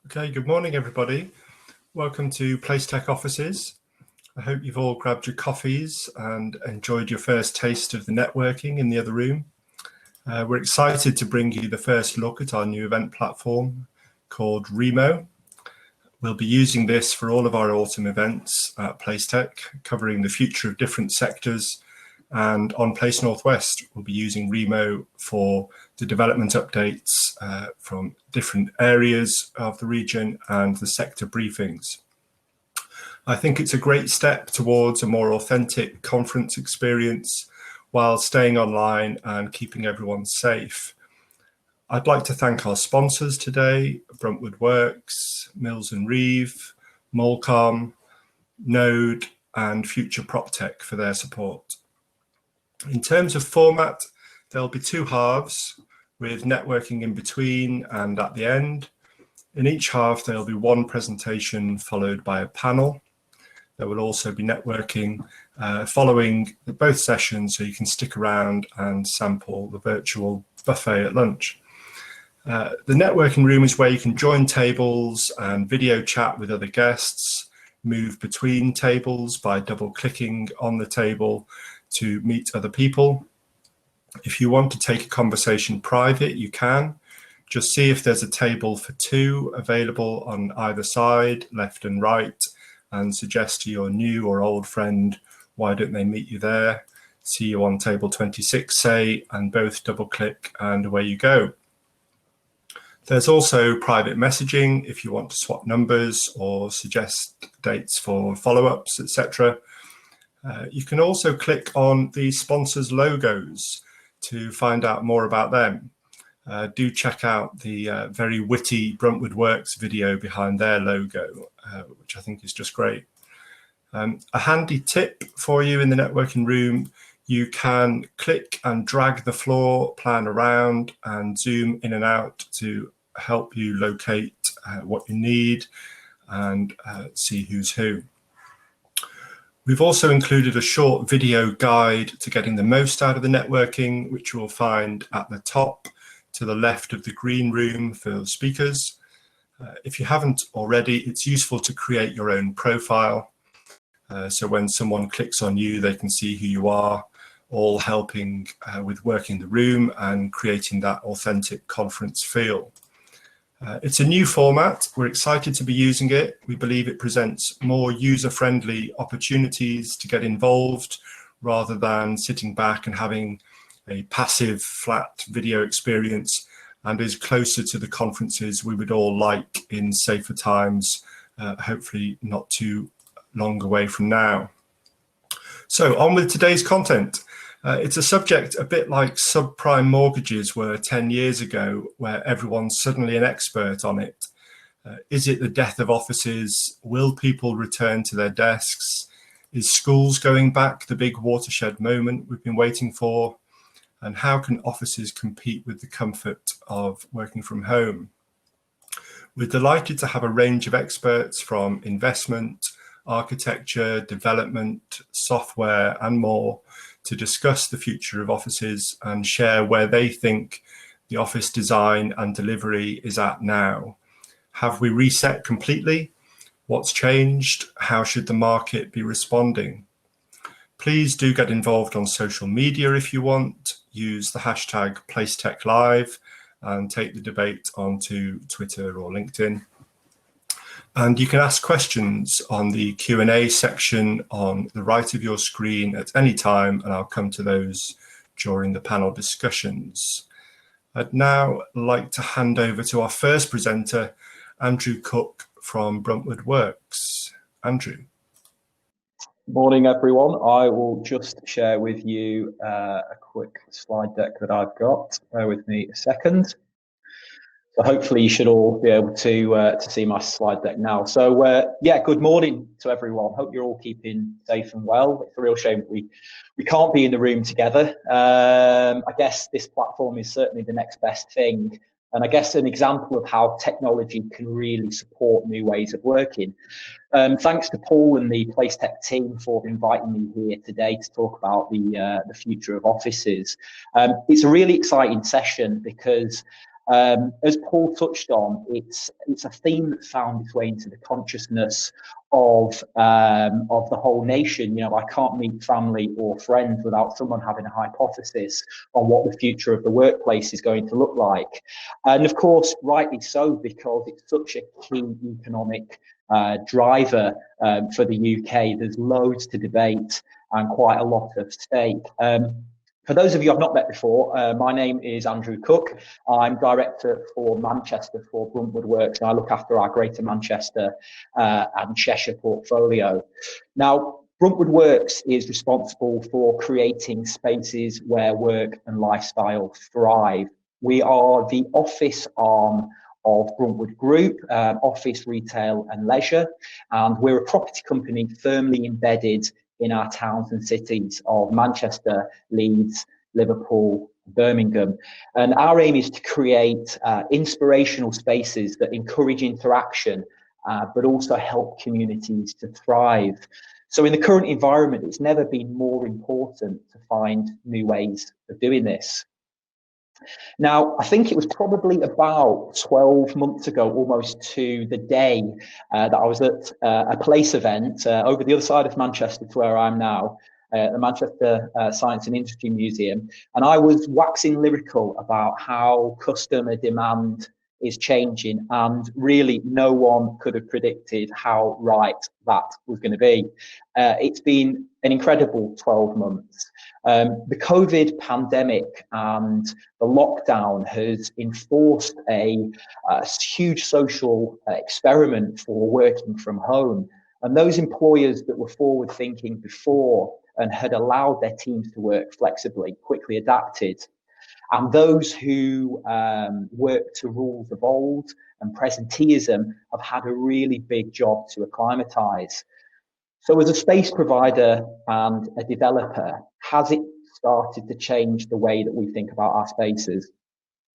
Okay, good morning, everybody. Welcome to PlaceTech offices. I hope you've all grabbed your coffees and enjoyed your first taste of the networking in the other room. We're excited to bring you the first look at our new event platform called Remo. We'll be using this for all of our autumn events at PlaceTech, covering the future of different sectors. And on Place Northwest, we'll be using Remo for the development updates from different areas of the region and the sector briefings. I think it's a great step towards a more authentic conference experience while staying online and keeping everyone safe. I'd like to thank our sponsors today, Bruntwood Works, Mills & Reeve, Molcom, Node, and Future PropTech for their support. In terms of format, there'll be two halves with networking in between and at the end. In each half, there'll be one presentation followed by a panel. There will also be networking following both sessions, so you can stick around and sample the virtual buffet at lunch. The networking room is where you can join tables and video chat with other guests, move between tables by double-clicking on the table to meet other people. If you want to take a conversation private, you can. Just see if there's a table for two available on either side, left and right, and suggest to your new or old friend, why don't they meet you there? See you on table 26, say, and both double click and away you go. There's also private messaging if you want to swap numbers or suggest dates for follow-ups, etc. You can also click on the sponsors' logos to find out more about them. Do check out the very witty Bruntwood Works video behind their logo, which I think is just great. A handy tip for you in the networking room, you can click and drag the floor plan around and zoom in and out to help you locate what you need and see who's who. We've also included a short video guide to getting the most out of the networking, which you will find at the top to the left of the green room for speakers. If you haven't already, it's useful to create your own profile. So when someone clicks on you, they can see who you are, all helping with working the room and creating that authentic conference feel. It's a new format. We're excited to be using it. We believe it presents more user-friendly opportunities to get involved rather than sitting back and having a passive, flat video experience, and is closer to the conferences we would all like in safer times, hopefully not too long away from now. So on with today's content. It's a subject a bit like subprime mortgages were 10 years ago, where everyone's suddenly an expert on it. Is it the death of offices? Will people return to their desks? Is schools going back, the big watershed moment we've been waiting for? And how can offices compete with the comfort of working from home? We're delighted to have a range of experts from investment, architecture, development, software, and more to discuss the future of offices and share where they think the office design and delivery is at now. Have we reset completely? What's changed? How should the market be responding? Please do get involved on social media if you want. Use the hashtag PlaceTechLive and take the debate onto Twitter or LinkedIn. And you can ask questions on the Q&A section on the right of your screen at any time, and I'll come to those during the panel discussions. I'd now like to hand over to our first presenter, Andrew Cooke from Bruntwood Works. Andrew. Morning, everyone. I will just share with you a quick slide deck that I've got. Bear with me a second. So hopefully you should all be able to see my slide deck now. So yeah, good morning to everyone. Hope you're all keeping safe and well. It's a real shame that we can't be in the room together. I guess this platform is certainly the next best thing. And I guess an example of how technology can really support new ways of working. Thanks to Paul and the PlaceTech team for inviting me here today to talk about the future of offices. It's a really exciting session because As Paul touched on, it's a theme that found its way into the consciousness of the whole nation. You know, I can't meet family or friends without someone having a hypothesis on what the future of the workplace is going to look like. And of course, rightly so, because it's such a key economic driver for the UK. There's loads to debate and quite a lot at stake. For those of you I've not met before, my name is Andrew Cooke. I'm Director for Manchester for Bruntwood Works, and I look after our Greater Manchester and Cheshire portfolio. Now, Bruntwood Works is responsible for creating spaces where work and lifestyle thrive. We are the office arm of Bruntwood Group, office, retail and leisure, and we're a property company firmly embedded in our towns and cities of Manchester, Leeds, Liverpool, Birmingham. And our aim is to create inspirational spaces that encourage interaction, but also help communities to thrive. So in the current environment, it's never been more important to find new ways of doing this. Now, I think it was probably about 12 months ago, almost to the day, that I was at a Place event over the other side of Manchester to where I'm now, the Manchester Science and Industry Museum. And I was waxing lyrical about how customer demand is changing, and really no one could have predicted how right that was going to be. It's been an incredible 12 months. The COVID pandemic and the lockdown has enforced a huge social experiment for working from home. And those employers that were forward thinking before and had allowed their teams to work flexibly quickly adapted. And those who worked to rules of old and presenteeism have had a really big job to acclimatise. So as a space provider and a developer, has it started to change the way that we think about our spaces?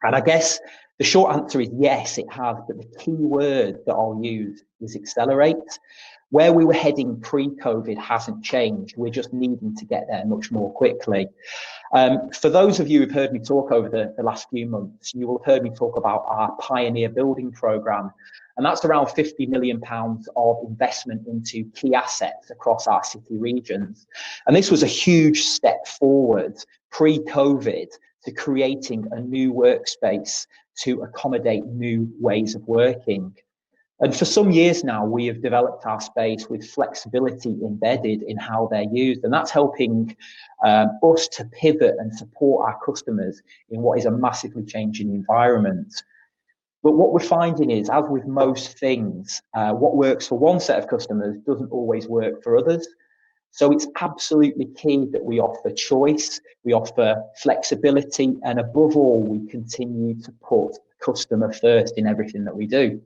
And I guess the short answer is yes, it has, but the key word that I'll use is accelerate. Where we were heading pre-COVID hasn't changed. We're just needing to get there much more quickly. For those of you who've heard me talk over the last few months, you will have heard me talk about our Pioneer Building Programme. And that's around £50 million of investment into key assets across our city regions. And this was a huge step forward pre-COVID to creating a new workspace to accommodate new ways of working. And for some years now, we have developed our space with flexibility embedded in how they're used. And that's helping us to pivot and support our customers in what is a massively changing environment. But what we're finding is, as with most things, what works for one set of customers doesn't always work for others. So it's absolutely key that we offer choice, we offer flexibility, and above all, we continue to put customer first in everything that we do.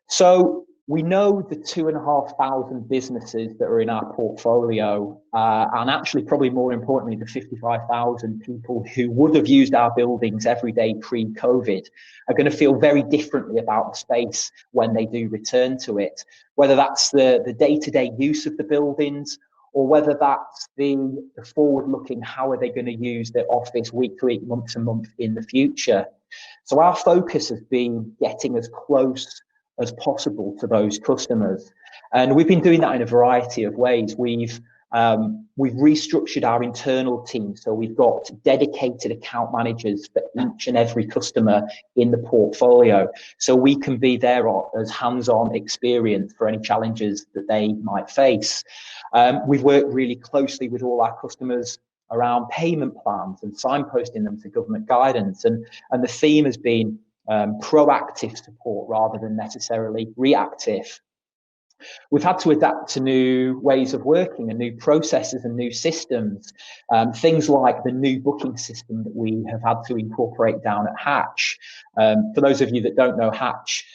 So we know the 2,500 businesses that are in our portfolio, and actually probably more importantly, the 55,000 people who would have used our buildings every day pre-COVID are going to feel very differently about the space when they do return to it, whether that's the day-to-day use of the buildings, or whether that's the forward-looking, how are they going to use their office week to week, month to month in the future. So our focus has been getting as close as possible to those customers. And we've been doing that in a variety of ways. We've restructured our internal team. So we've got dedicated account managers for each and every customer in the portfolio. So we can be there as hands-on experience for any challenges that they might face. We've worked really closely with all our customers around payment plans and signposting them to government guidance. And the theme has been proactive support rather than necessarily reactive. We've had to adapt to new ways of working and new processes and new systems. Things like the new booking system that we have had to incorporate down at Hatch. For those of you that don't know, Hatch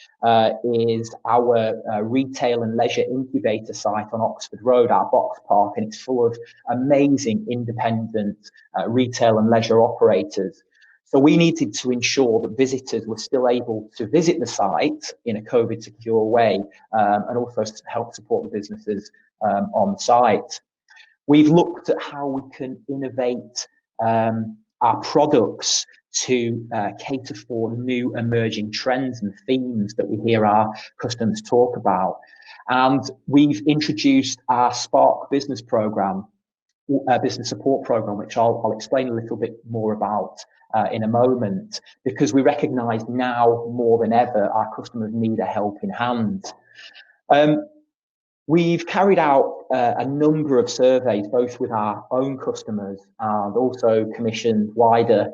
is our retail and leisure incubator site on Oxford Road, our box park, and it's full of amazing independent retail and leisure operators. So we needed to ensure that visitors were still able to visit the site in a COVID secure way, and also help support the businesses on site. We've looked at how we can innovate our products to cater for new emerging trends and themes that we hear our customers talk about. And we've introduced our Spark business program, business support program, which I'll explain a little bit more about in a moment, because we recognize now more than ever our customers need a helping hand. We've carried out a number of surveys, both with our own customers and also commissioned wider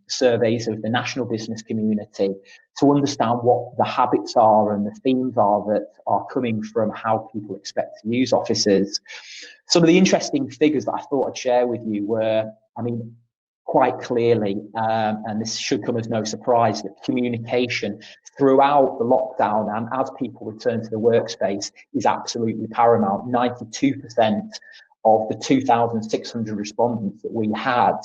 surveys of the national business community to understand what the habits are and the themes are that are coming from how people expect to use offices. Some of the interesting figures that I thought I'd share with you were, I mean, quite clearly, and this should come as no surprise, that communication throughout the lockdown and as people return to the workspace is absolutely paramount. 92% of the 2,600 respondents that we had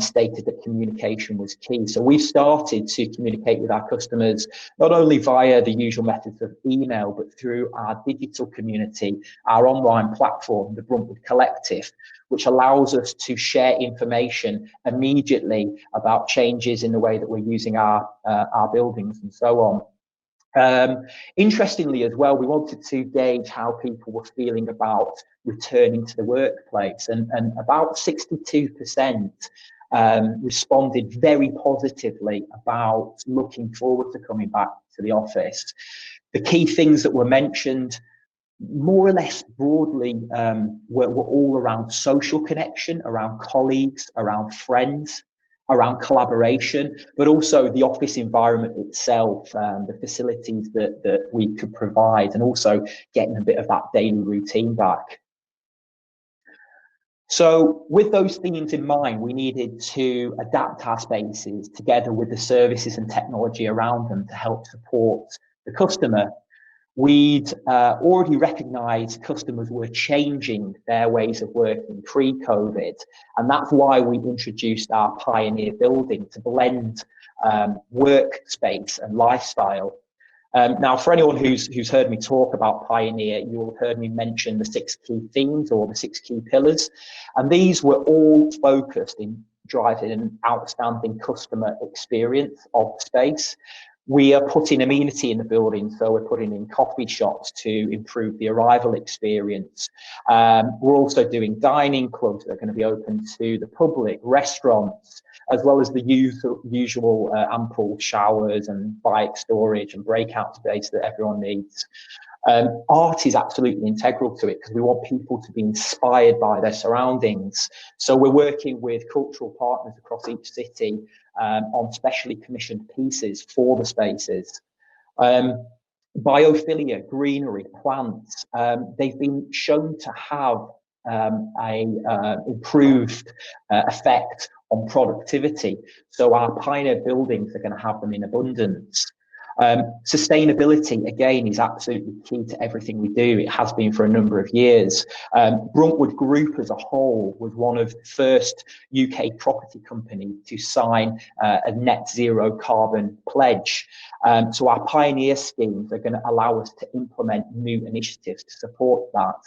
stated that communication was key. So we've started to communicate with our customers, not only via the usual methods of email, but through our digital community, our online platform, the Bruntwood Collective, which allows us to share information immediately about changes in the way that we're using our buildings and so on. Interestingly as well, we wanted to gauge how people were feeling about returning to the workplace, and about 62% responded very positively about looking forward to coming back to the office. The key things that were mentioned more or less broadly were all around social connection, around colleagues, around friends, around collaboration, but also the office environment itself, the facilities that we could provide, and also getting a bit of that daily routine back. So with those themes in mind, we needed to adapt our spaces together with the services and technology around them to help support the customer. We'd already recognised customers were changing their ways of working pre-COVID, and that's why we introduced our Pioneer building to blend workspace and lifestyle. Now, for anyone who's heard me talk about Pioneer, you'll have heard me mention the 6 key themes or the 6 key pillars, and these were all focused in driving an outstanding customer experience of space. We are putting amenity in the building, so we're putting in coffee shops to improve the arrival experience. We're also doing dining clubs that are going to be open to the public, restaurants, as well as the usual ample showers and bike storage and breakout space that everyone needs. Art is absolutely integral to it because we want people to be inspired by their surroundings. So we're working with cultural partners across each city on specially commissioned pieces for the spaces. Biophilia, greenery, plants, they've been shown to have a improved effect on productivity. So our Pioneer buildings are going to have them in abundance. Sustainability, again, is absolutely key to everything we do. It has been for a number of years. Bruntwood Group as a whole was one of the first UK property companies to sign a net zero carbon pledge. So our Pioneer schemes are going to allow us to implement new initiatives to support that.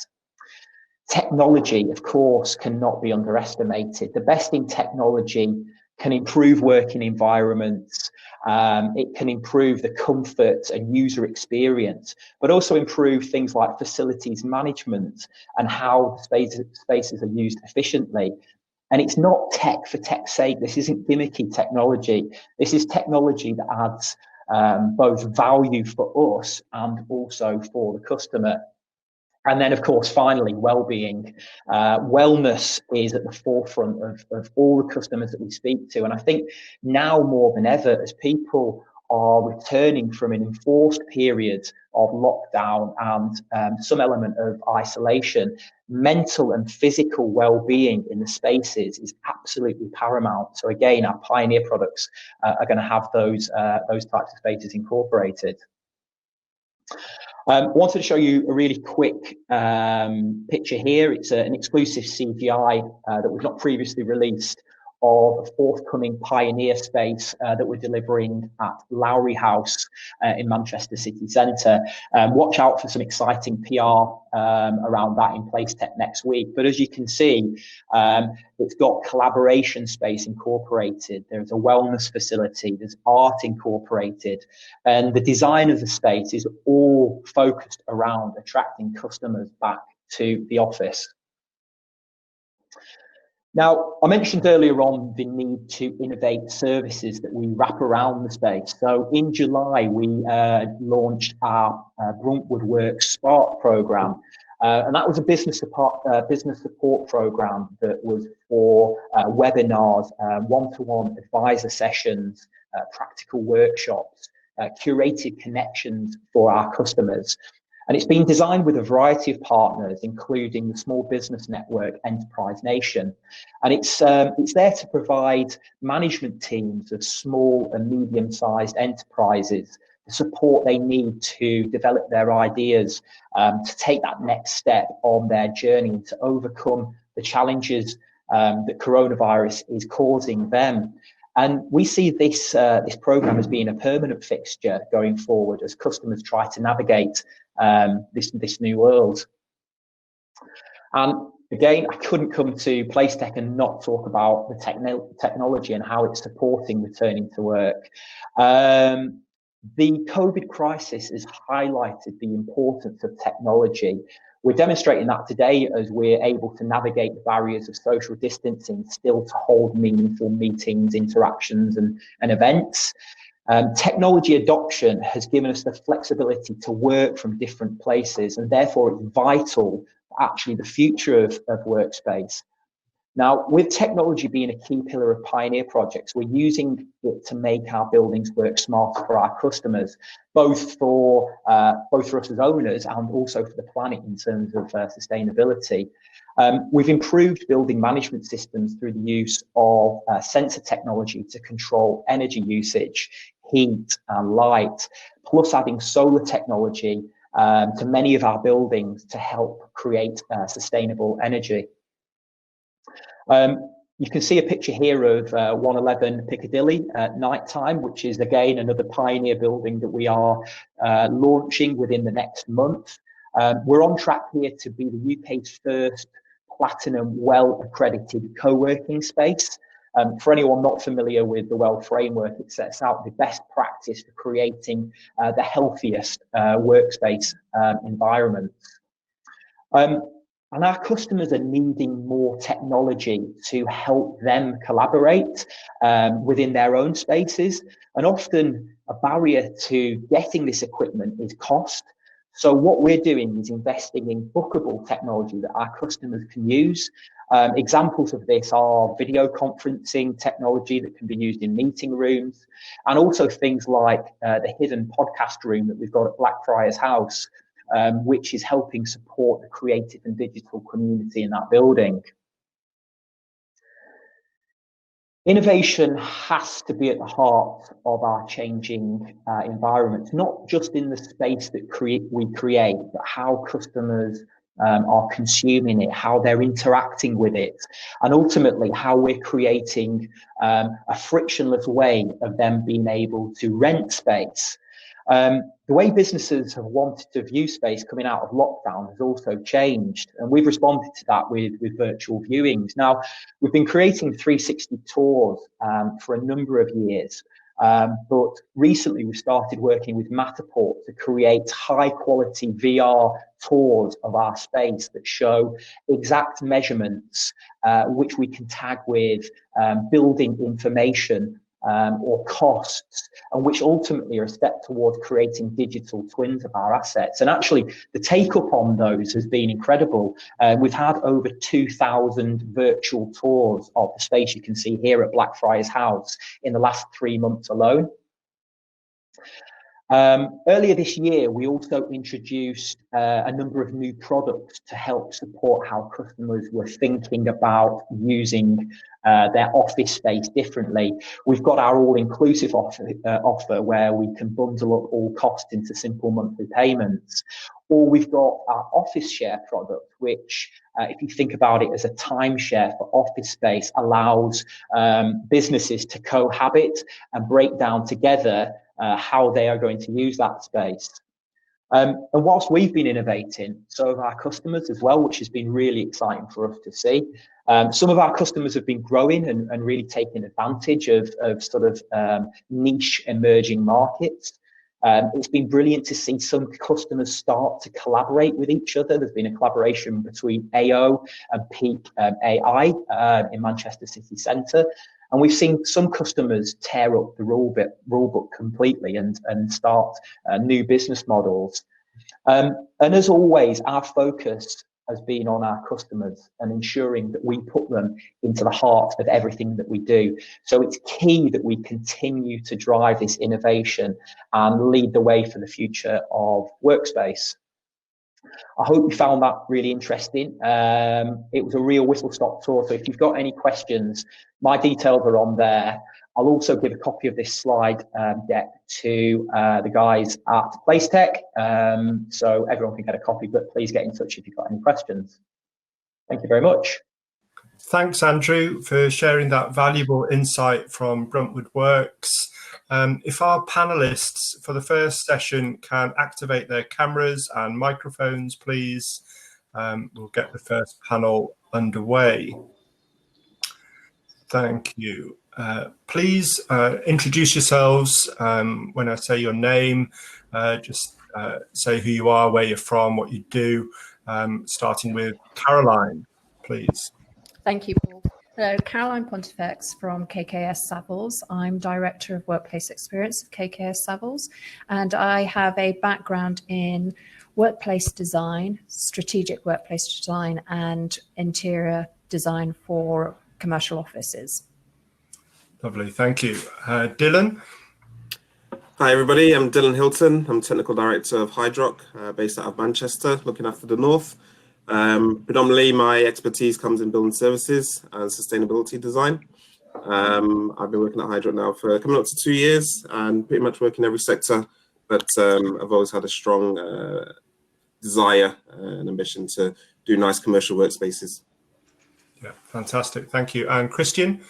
Technology, of course, cannot be underestimated. The best in technology can improve working environments. It can improve the comfort and user experience, but also improve things like facilities management and how spaces are used efficiently. And it's not tech for tech's sake. This isn't gimmicky technology. This is technology that adds both value for us and also for the customer. And then, of course, finally, well-being. Wellness is at the forefront of all the customers that we speak to. And I think now more than ever, as people are returning from an enforced period of lockdown and some element of isolation, mental and physical well-being in the spaces is absolutely paramount. So again, our Pioneer products are going to have those types of spaces incorporated. Wanted to show you a really quick picture here. It's an exclusive CGI that we've not previously released of a forthcoming pioneer space that we're delivering at Lowry House in Manchester city centre. Watch out for some exciting PR around that in PlaceTech next week. But as you can see, it's got collaboration space incorporated. There's a wellness facility, there's art incorporated, and the design of the space is all focused around attracting customers back to the office. Now, I mentioned earlier on the need to innovate services that we wrap around the space. So in July, we launched our Bruntwood Works Spark program. And that was a business support program that was for webinars, one-to-one advisor sessions, practical workshops, curated connections for our customers. And it's been designed with a variety of partners, including the Small Business Network Enterprise Nation. And it's there to provide management teams of small and medium-sized enterprises the support they need to develop their ideas, to take that next step on their journey and to overcome the challenges that coronavirus is causing them. And we see this program as being a permanent fixture going forward as customers try to navigate this new world. And again, I couldn't come to PlaceTech and not talk about the technology and how it's supporting returning to work. The COVID crisis has highlighted the importance of technology. We're demonstrating that today as we're able to navigate the barriers of social distancing, still to hold meaningful meetings, interactions, and events. Technology adoption has given us the flexibility to work from different places, and therefore it's vital for actually the future of workspace. Now, with technology being a key pillar of pioneer projects, we're using it to make our buildings work smarter for our customers, both for us as owners and also for the planet in terms of sustainability. We've improved building management systems through the use of sensor technology to control energy usage, heat and light, plus adding solar technology to many of our buildings to help create sustainable energy. You can see a picture here of 111 Piccadilly at night time, which is again another pioneer building that we are launching within the next month. We're on track here to be the UK's first platinum WELL accredited co-working space. For anyone not familiar with the WELL framework, it sets out the best practice for creating the healthiest workspace environments. And our customers are needing more technology to help them collaborate within their own spaces. And often a barrier to getting this equipment is cost. So what we're doing is investing in bookable technology that our customers can use. Examples of this are video conferencing technology that can be used in meeting rooms, and also things like the hidden podcast room that we've got at Blackfriars House, which is helping support the creative and digital community in that building. Innovation has to be at the heart of our changing environments, not just in the space that we create, but how customers are consuming it, how they're interacting with it, and ultimately how we're creating a frictionless way of them being able to rent space. The way businesses have wanted to view space coming out of lockdown has also changed, and we've responded to that with virtual viewings. Now, we've been creating 360 tours for a number of years, but recently we started working with Matterport to create high quality VR tours of our space that show exact measurements, which we can tag with building information or costs, and which ultimately are a step towards creating digital twins of our assets. And actually, the take up on those has been incredible. We've had over 2,000 virtual tours of the space you can see here at Blackfriars House in the last 3 months alone. Earlier this year, we also introduced a number of new products to help support how customers were thinking about using their office space differently. We've got our all-inclusive offer where we can bundle up all costs into simple monthly payments. Or we've got our office share product, which, if you think about it as a timeshare for office space, allows businesses to cohabit and break down together how they are going to use that space. And whilst we've been innovating, so have our customers as well, which has been really exciting for us to see. Some of our customers have been growing and really taking advantage of sort of niche emerging markets. It's been brilliant to see some customers start to collaborate with each other. There's been a collaboration between AO and Peak AI in Manchester City Centre. And we've seen some customers tear up the rule book completely and start new business models. And as always, our focus has been on our customers and ensuring that we put them into the heart of everything that we do. So it's key that we continue to drive this innovation and lead the way for the future of workspace. I hope you found that really interesting. It was a real whistle-stop tour. So if you've got any questions, my details are on there. I'll also give a copy of this slide deck to the guys at PlaceTech, so everyone can get a copy, but please get in touch if you've got any questions. Thank you very much. Thanks, Andrew, for sharing that valuable insight from Bruntwood Works. If our panelists for the first session can activate their cameras and microphones, please, we'll get the first panel underway. Thank you. Please introduce yourselves. When I say your name, just say who you are, where you're from, what you do, starting with Caroline, please. Thank you, Paul. Hello, Caroline Pontifex from KKS Savills. I'm Director of Workplace Experience at KKS Savills, and I have a background in workplace design, strategic workplace design, and interior design for commercial offices. Lovely, thank you. Dylan? Hi everybody, I'm Dylan Hilton. I'm Technical Director of Hydrock, based out of Manchester, looking after the North. Predominantly my expertise comes in building services and sustainability design. I've been working at Hydrock now for coming up to 2 years and pretty much work in every sector, but I've always had a strong desire and ambition to do nice commercial workspaces. Yeah, fantastic, thank you. And Christian?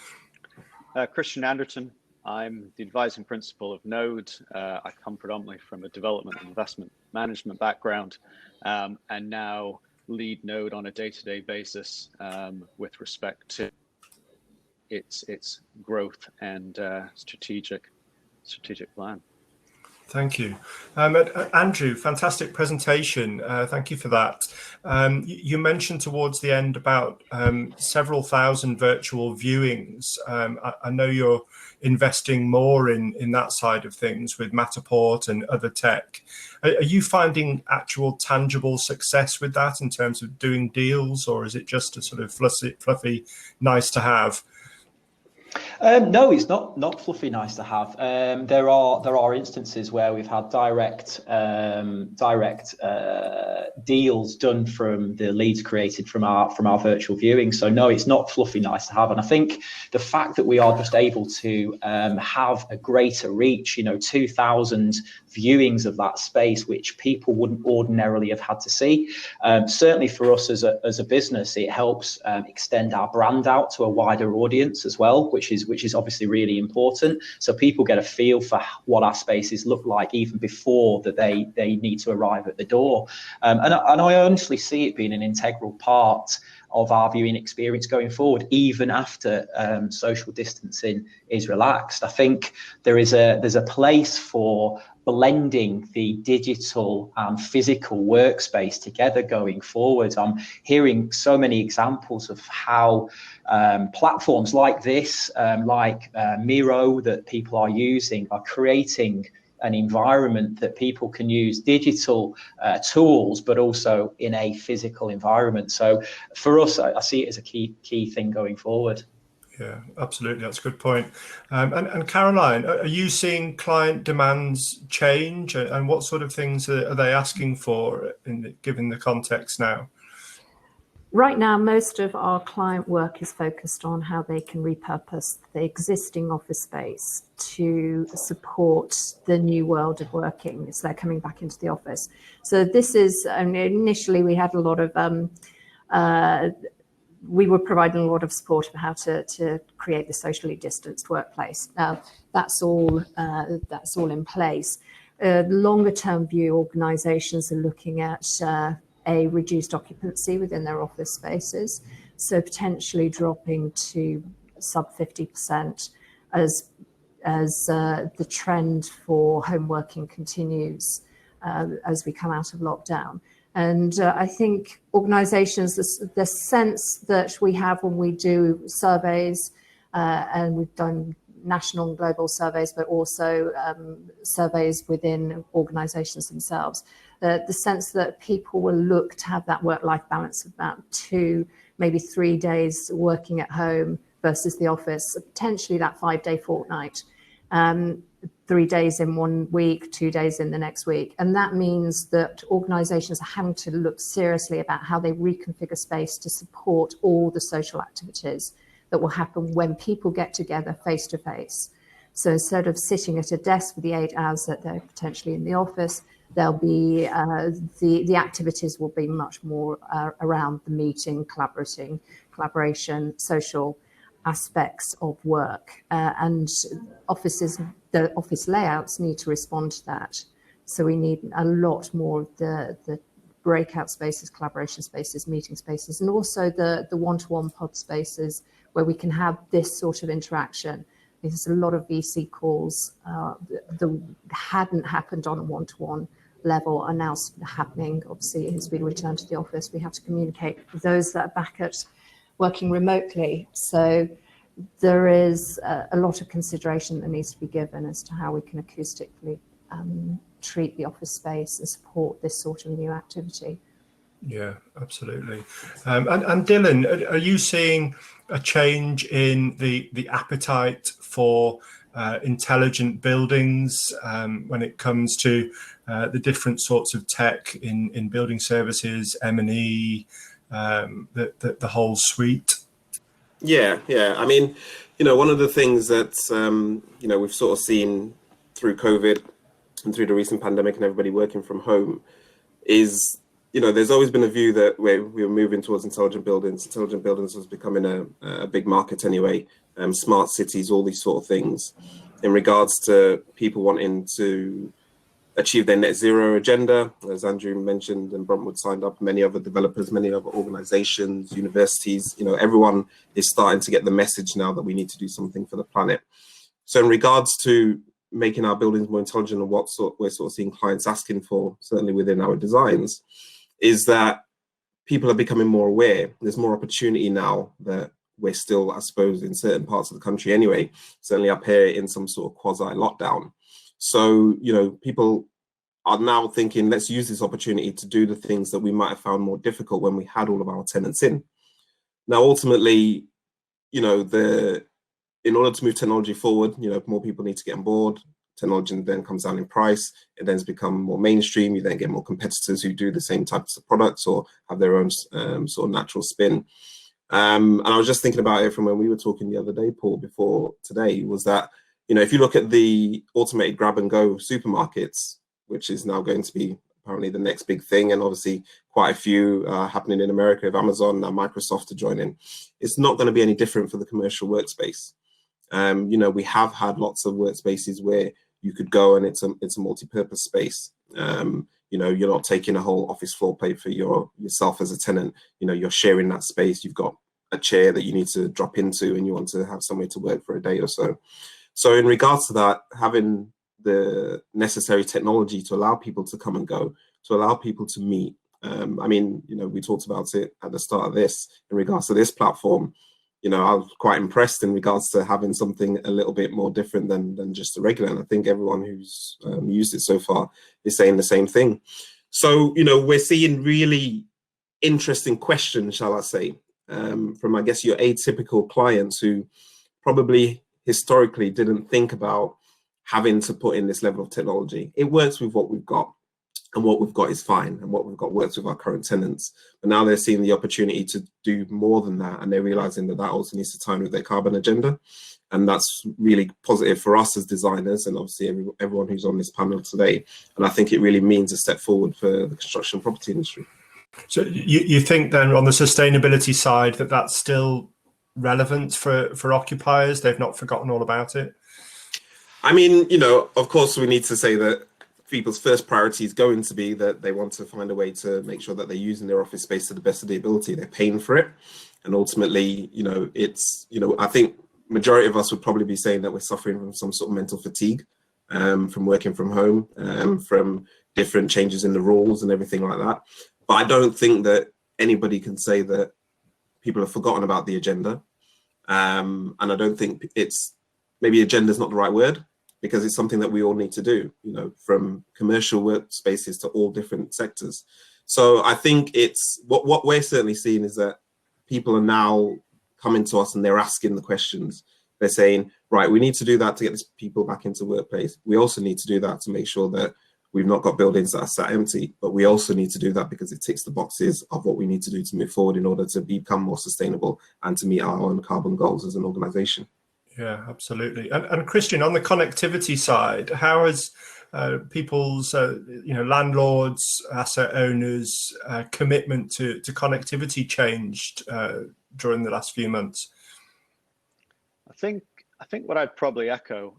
Christian Anderton. I'm the advising principal of Node. I come predominantly from a development and investment management background, and now lead Node on a day-to-day basis with respect to its growth and strategic plan. Thank you. Andrew, fantastic presentation. Thank you for that. You mentioned towards the end about several thousand virtual viewings. I know you're investing more in that side of things with Matterport and other tech. Are you finding actual tangible success with that in terms of doing deals, or is it just a sort of fluffy nice to have? No, it's not fluffy nice to have. There are instances where we've had direct deals done from the leads created from our virtual viewing. So no, it's not fluffy nice to have. And I think the fact that we are just able to have a greater reach, 2,000 viewings of that space, which people wouldn't ordinarily have had to see. Certainly for us as a business, it helps extend our brand out to a wider audience as well, which is obviously really important. So people get a feel for what our spaces look like even before that they need to arrive at the door. And I honestly see it being an integral part of our viewing experience going forward, even after social distancing is relaxed. I think there's a place for blending the digital and physical workspace together going forward. I'm hearing so many examples of how platforms like this, like Miro that people are using, are creating an environment that people can use digital tools, but also in a physical environment. So for us, I see it as a key thing going forward. Yeah, absolutely. That's a good point. And Caroline, are you seeing client demands change, and what sort of things are they asking for given the context now? Right now, most of our client work is focused on how they can repurpose the existing office space to support the new world of working. So they're coming back into the office. So this is, initially we had a lot of, we were providing a lot of support for how to create the socially distanced workplace. Now that's all in place. Longer term view, organisations are looking at a reduced occupancy within their office spaces, so potentially dropping to sub 50% as the trend for home working continues as we come out of lockdown. And I think organisations, the sense that we have when we do surveys, and we've done national and global surveys, but also surveys within organisations themselves, the sense that people will look to have that work-life balance of about 2, maybe 3 days working at home versus the office, potentially that 5-day fortnight, 3 days in 1 week, 2 days in the next week. And that means that organisations are having to look seriously about how they reconfigure space to support all the social activities that will happen when people get together face to face. So instead of sitting at a desk for the 8 hours that they're potentially in the office, there'll be the activities will be much more around the meeting, collaboration, social aspects of work, and the office layouts need to respond to that. So we need a lot more of the breakout spaces, collaboration spaces, meeting spaces, and also the one-to-one pod spaces where we can have this sort of interaction. There's a lot of VC calls that hadn't happened on a one-to-one level are now happening. Obviously, as we return to the office, we have to communicate with those that are back at working remotely. So there is a lot of consideration that needs to be given as to how we can acoustically treat the office space and support this sort of new activity. Yeah, absolutely. And Dylan, are you seeing a change in the appetite for intelligent buildings when it comes to the different sorts of tech in building services, M&E, the whole suite? Yeah. I mean, one of the things that, we've sort of seen through COVID and through the recent pandemic and everybody working from home is, there's always been a view that we're moving towards intelligent buildings. Intelligent buildings was becoming a big market anyway, smart cities, all these sort of things in regards to people wanting to achieve their net zero agenda, as Andrew mentioned, and Bruntwood signed up, many other developers, many other organizations, universities, everyone is starting to get the message now that we need to do something for the planet. So in regards to making our buildings more intelligent and what we're sort of seeing clients asking for, certainly within our designs, is that people are becoming more aware. There's more opportunity now that we're still, I suppose, in certain parts of the country anyway, certainly up here in some sort of quasi lockdown. So, people are now thinking, let's use this opportunity to do the things that we might have found more difficult when we had all of our tenants in. Now, ultimately, in order to move technology forward, more people need to get on board. Technology then comes down in price. It then has become more mainstream. You then get more competitors who do the same types of products or have their own sort of natural spin. And I was just thinking about it from when we were talking the other day, Paul, before today, was that, if you look at the automated grab and go supermarkets, which is now going to be apparently the next big thing, and obviously quite a few happening in America with Amazon and Microsoft to join in, it's not going to be any different for the commercial workspace. We have had lots of workspaces where you could go and it's a multi-purpose space. You're not taking a whole office floor plate for yourself as a tenant. You're sharing that space. You've got a chair that you need to drop into and you want to have somewhere to work for a day or so. So in regards to that, having the necessary technology to allow people to come and go, to allow people to meet. We talked about it at the start of this in regards to this platform. I was quite impressed in regards to having something a little bit more different than just the regular. And I think everyone who's used it so far is saying the same thing. So, we're seeing really interesting questions, shall I say, from I guess your atypical clients who probably historically didn't think about having to put in this level of technology. It works with what we've got, and what we've got is fine, and what we've got works with our current tenants. But now they're seeing the opportunity to do more than that, and they're realizing that that also needs to tie in with their carbon agenda. And that's really positive for us as designers, and obviously everyone who's on this panel today. And I think it really means a step forward for the construction property industry. So you think then on the sustainability side that that's still relevant for occupiers? They've not forgotten all about it? I mean, you know, of course we need to say that people's first priority is going to be that they want to find a way to make sure that they're using their office space to the best of their ability. They're paying for it. And ultimately, you know, it's, you know, I think majority of us would probably be saying that we're suffering from some sort of mental fatigue from working from home, from different changes in the rules and everything like that. But I don't think that anybody can say that people have forgotten about the agenda. And I don't think it's, maybe agenda is not the right word, because it's something that we all need to do, you know, from commercial workspaces to all different sectors. So I think it's, what we're certainly seeing is that people are now coming to us and they're asking the questions. They're saying, right, we need to do that to get these people back into workplace. We also need to do that to make sure that we've not got buildings that are sat empty, but we also need to do that because it ticks the boxes of what we need to do to move forward in order to become more sustainable and to meet our own carbon goals as an organization. Yeah, absolutely. And Christian, on the connectivity side, how has people's, you know, landlords, asset owners' commitment to connectivity changed during the last few months? I think what I'd probably echo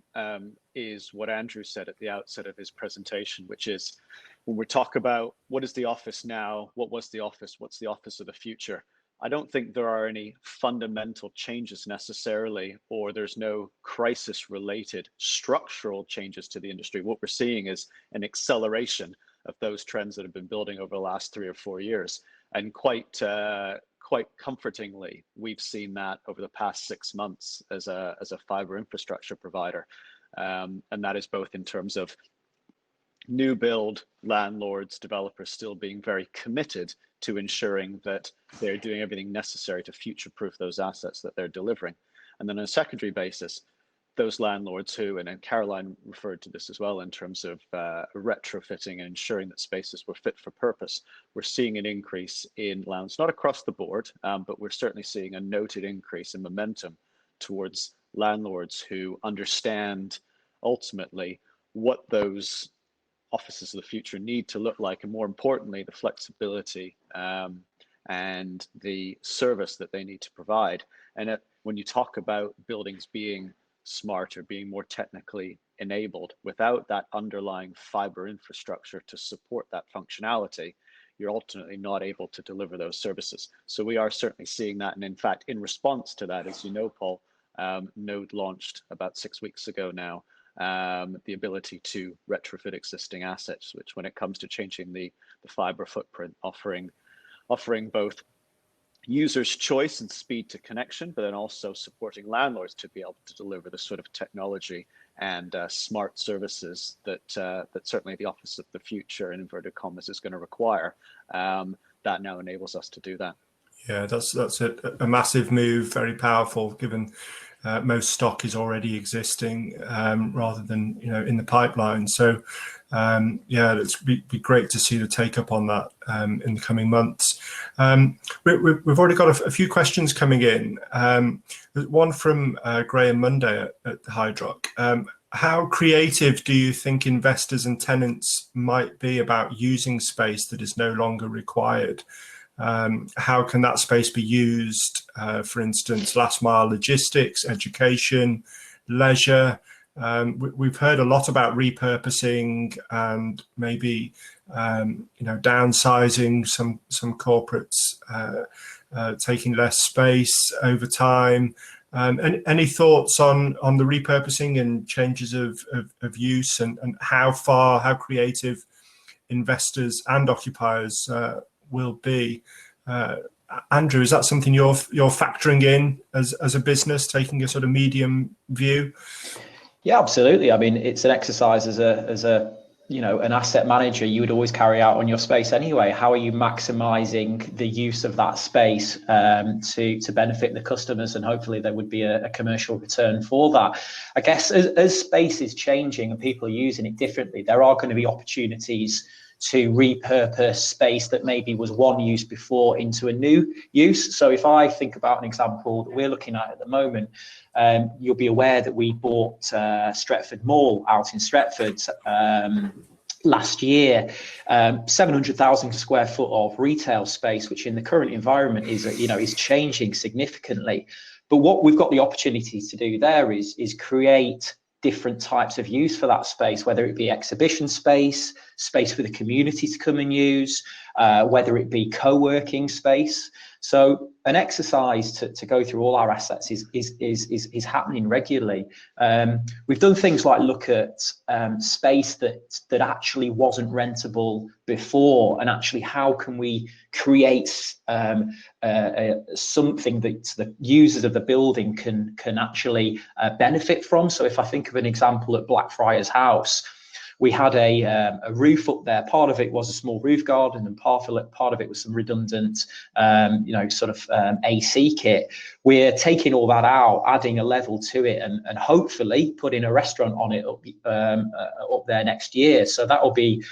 is what Andrew said at the outset of his presentation, which is when we talk about what is the office now, what was the office, what's the office of the future, I don't think there are any fundamental changes necessarily, or there's no crisis-related structural changes to the industry. What we're seeing is an acceleration of those trends that have been building over the last 3 or 4 years. And quite comfortingly, we've seen that over the past 6 months as a fiber infrastructure provider. And that is both in terms of new build landlords, developers still being very committed to ensuring that they're doing everything necessary to future-proof those assets that they're delivering. And then on a secondary basis, those landlords who, and Caroline referred to this as well in terms of retrofitting and ensuring that spaces were fit for purpose, we're seeing an increase in landlords, not across the board, but we're certainly seeing a noted increase in momentum towards landlords who understand ultimately what those offices of the future need to look like, and more importantly, the flexibility and the service that they need to provide. And when you talk about buildings being smarter, being more technically enabled, without that underlying fiber infrastructure to support that functionality, you're ultimately not able to deliver those services. So we are certainly seeing that. And in fact, in response to that, as you know, Paul, Node launched about 6 weeks ago now, the ability to retrofit existing assets, which when it comes to changing the fiber footprint, offering both users choice and speed to connection, but then also supporting landlords to be able to deliver the sort of technology and smart services that certainly the office of the future, in inverted commas, is going to require. That now enables us to do that. Yeah, that's a massive move, very powerful, given most stock is already existing rather than, you know, in the pipeline. So yeah, it's be great to see the take up on that in the coming months. We've already got a few questions coming in. One from Graham Monday at Hydrock. How creative do you think investors and tenants might be about using space that is no longer required? How can that space be used, for instance, last mile logistics, education, leisure? We've heard a lot about repurposing and maybe you know, downsizing some corporates, taking less space over time. Any thoughts on the repurposing and changes of use, and how creative investors and occupiers will be? Andrew, is that something you're factoring in as a business, taking a sort of medium view? Yeah, absolutely. I mean, it's an exercise as a an asset manager, you would always carry out on your space anyway. How are you maximizing the use of that space to benefit the customers, and hopefully there would be a commercial return for that. I guess as space is changing and people are using it differently, there are going to be opportunities to repurpose space that maybe was one use before into a new use. So if I think about an example that we're looking at the moment, you'll be aware that we bought Stretford Mall out in Stretford last year, 700,000 square foot of retail space, which in the current environment is changing significantly. But what we've got the opportunity to do there is create different types of use for that space, whether it be exhibition space for the community to come and use, whether it be co-working space. So an exercise to go through all our assets is happening regularly. We've done things like look at space that actually wasn't rentable before, and actually how can we create something that the users of the building can actually benefit from. So if I think of an example at Blackfriars House, we had a roof up there. Part of it was a small roof garden, and part of it was some redundant, AC kit. We're taking all that out, adding a level to it, and hopefully putting a restaurant on it up there next year. So that will be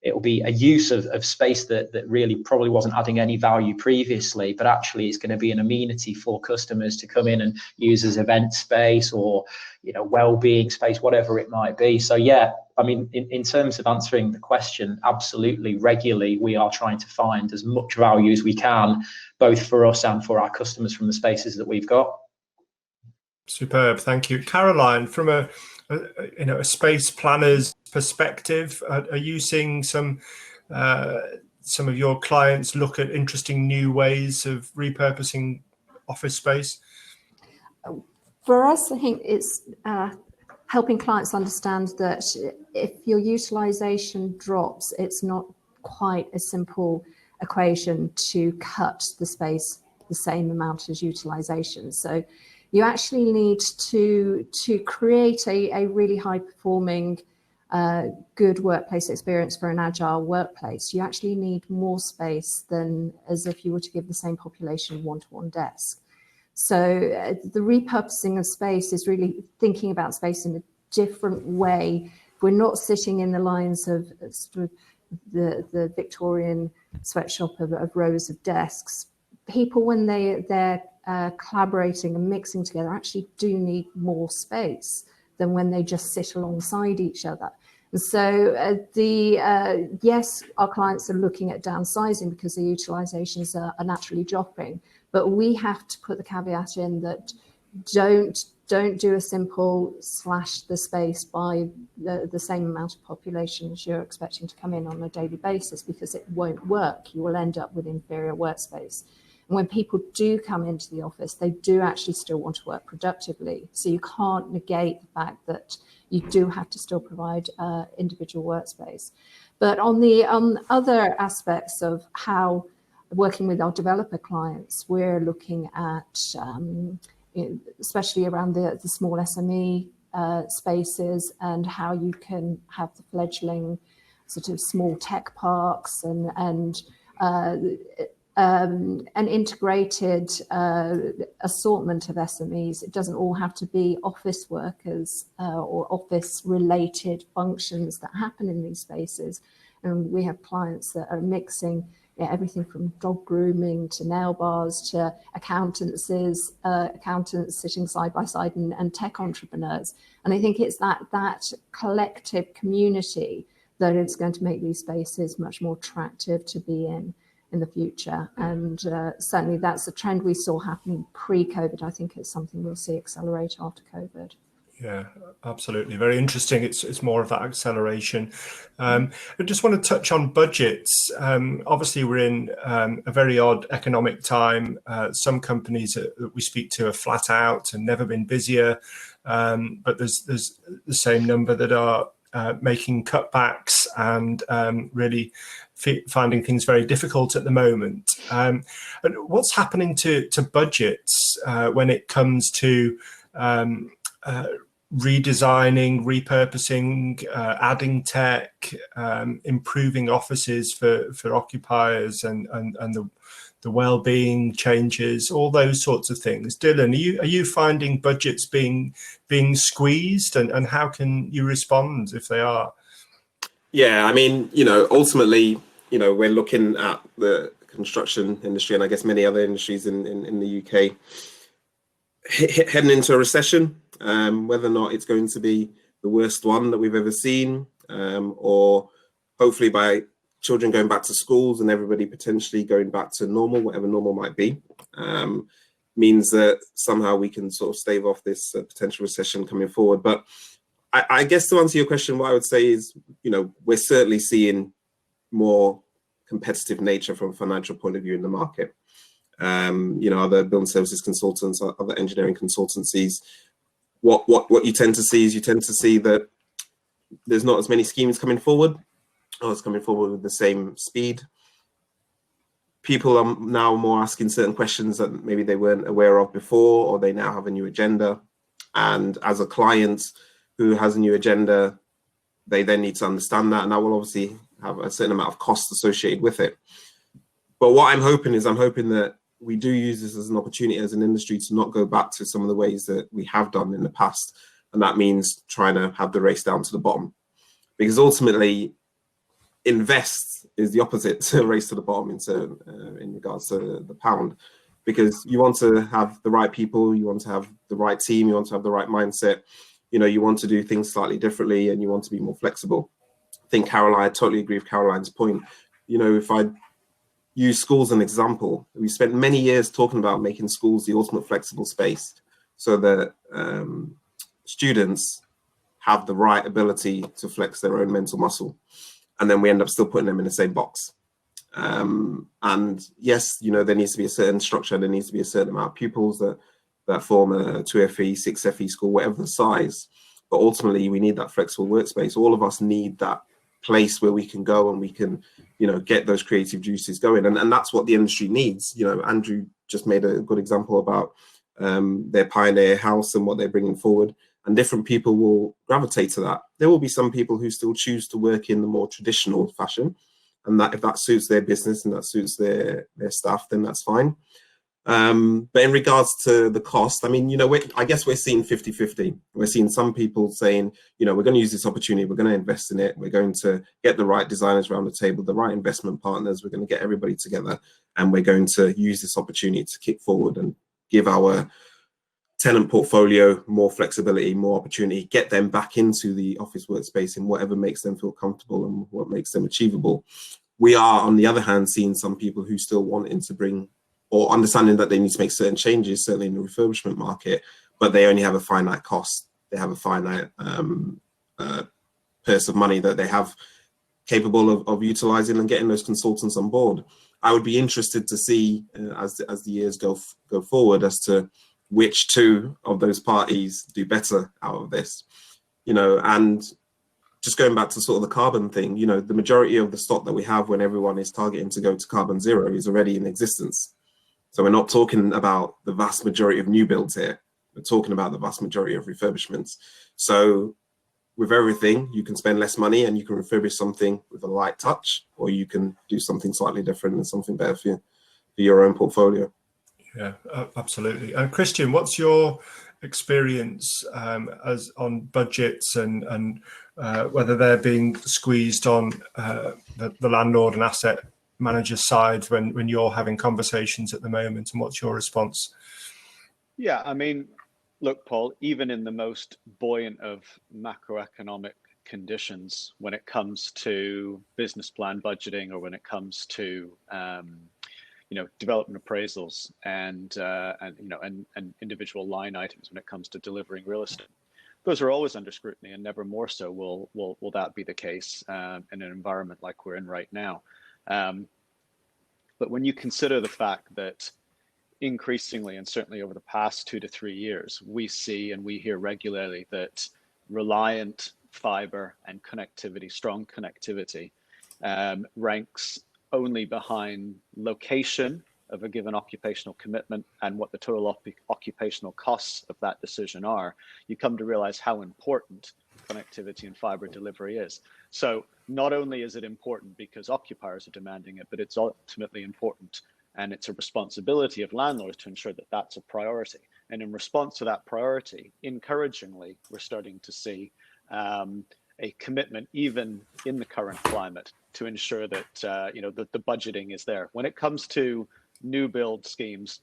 it'll be a use of space that really probably wasn't adding any value previously, but actually it's going to be an amenity for customers to come in and use as event space or well-being space, whatever it might be. So yeah, I mean, in terms of answering the question, absolutely, regularly we are trying to find as much value as we can, both for us and for our customers from the spaces that we've got. Superb, thank you. Caroline, from a space planner's perspective, are you seeing some of your clients look at interesting new ways of repurposing office space? For us, I think it's helping clients understand that if your utilization drops, it's not quite a simple equation to cut the space the same amount as utilization. So you actually need to create a really high performing good workplace experience for an agile workplace. You actually need more space than as if you were to give the same population one-to-one desk. So the repurposing of space is really thinking about space in a different way. We're not sitting in the lines of sort of the Victorian sweatshop of rows of desks. People, when they're collaborating and mixing together, actually do need more space than when they just sit alongside each other. And so yes, our clients are looking at downsizing because the utilizations are naturally dropping, but we have to put the caveat in that don't do a simple slash the space by the same amount of population as you're expecting to come in on a daily basis, because it won't work. You will end up with inferior workspace. And when people do come into the office, they do actually still want to work productively. So you can't negate the fact that you do have to still provide individual workspace. But on the other aspects of how working with our developer clients, we're looking at, especially around the small SME spaces, and how you can have the fledgling sort of small tech parks and an integrated assortment of SMEs. It doesn't all have to be office workers or office related functions that happen in these spaces. And we have clients that are mixing everything from dog grooming to nail bars to accountants sitting side by side and tech entrepreneurs. And I think it's that collective community that is going to make these spaces much more attractive to be in the future. And certainly that's a trend we saw happening pre-COVID. I think it's something we'll see accelerate after COVID. Yeah, absolutely. Very interesting. It's more of that acceleration. I just want to touch on budgets. Obviously, we're in a very odd economic time. Some companies that we speak to are flat out and never been busier. But there's the same number that are making cutbacks and really finding things very difficult at the moment. And what's happening to budgets when it comes to redesigning, repurposing, adding tech, improving offices for occupiers, and the well-being changes, all those sorts of things. Dylan, are you finding budgets being squeezed, and how can you respond if they are? Yeah, I mean, ultimately, we're looking at the construction industry, and I guess many other industries in the UK heading into a recession. Whether or not it's going to be the worst one that we've ever seen, or hopefully by children going back to schools and everybody potentially going back to normal, whatever normal might be, means that somehow we can sort of stave off this potential recession coming forward. But I guess to answer your question, what I would say is, we're certainly seeing more competitive nature from a financial point of view in the market. Other building services consultants, other engineering consultancies, what you tend to see is that there's not as many schemes coming forward, or it's coming forward with the same speed. People are now more asking certain questions that maybe they weren't aware of before, or they now have a new agenda. And as a client who has a new agenda, they then need to understand that, and that will obviously have a certain amount of cost associated with it. But what I'm hoping that we do use this as an opportunity as an industry to not go back to some of the ways that we have done in the past. And that means trying to have the race down to the bottom, because ultimately invest is the opposite to race to the bottom in regards to the pound, because you want to have the right people, you want to have the right team, you want to have the right mindset, you want to do things slightly differently, and you want to be more flexible. I think I totally agree with Caroline's point. If I use schools as an example, we spent many years talking about making schools the ultimate flexible space so that students have the right ability to flex their own mental muscle. And then we end up still putting them in the same box. And yes, there needs to be a certain structure, there needs to be a certain amount of pupils that form a 2FE, 6FE school, whatever the size. But ultimately, we need that flexible workspace. All of us need that place where we can go and we can, get those creative juices going. And that's what the industry needs. Andrew just made a good example about their Pioneer House and what they're bringing forward. And different people will gravitate to that. There will be some people who still choose to work in the more traditional fashion, and that if that suits their business and that suits their staff, then that's fine. But in regards to the cost, I mean, I guess we're seeing 50-50. We're seeing some people saying, we're going to use this opportunity, we're going to invest in it, we're going to get the right designers around the table, the right investment partners, we're going to get everybody together, and we're going to use this opportunity to kick forward and give our tenant portfolio more flexibility, more opportunity, get them back into the office workspace in whatever makes them feel comfortable and what makes them achievable. We are, on the other hand, seeing some people who still wanting to bring, or understanding that they need to make certain changes, certainly in the refurbishment market, but they only have a finite cost. They have a finite purse of money that they have capable of utilizing and getting those consultants on board. I would be interested to see as the years go forward as to which two of those parties do better out of this, and just going back to sort of the carbon thing, the majority of the stock that we have when everyone is targeting to go to carbon zero is already in existence. So we're not talking about the vast majority of new builds here. We're talking about the vast majority of refurbishments. So with everything, you can spend less money and you can refurbish something with a light touch, or you can do something slightly different and something better for your own portfolio. Yeah, absolutely. And Christian, what's your experience as on budgets and whether they're being squeezed on the landlord and asset manager side when you're having conversations at the moment, and what's your response? Yeah, I mean, look, Paul, even in the most buoyant of macroeconomic conditions, when it comes to business plan budgeting, or when it comes to development appraisals and individual line items when it comes to delivering real estate, those are always under scrutiny, and never more so will that be the case in an environment like we're in right now. But when you consider the fact that increasingly, and certainly over the past 2 to 3 years, we see and we hear regularly that reliant fiber and connectivity, strong connectivity, ranks only behind location of a given occupational commitment and what the total occupational costs of that decision are, you come to realize how important connectivity and fiber delivery is. So not only is it important because occupiers are demanding it, but it's ultimately important, and it's a responsibility of landlords to ensure that that's a priority. And in response to that priority, encouragingly, we're starting to see a commitment, even in the current climate, to ensure that that the budgeting is there. When it comes to new build schemes,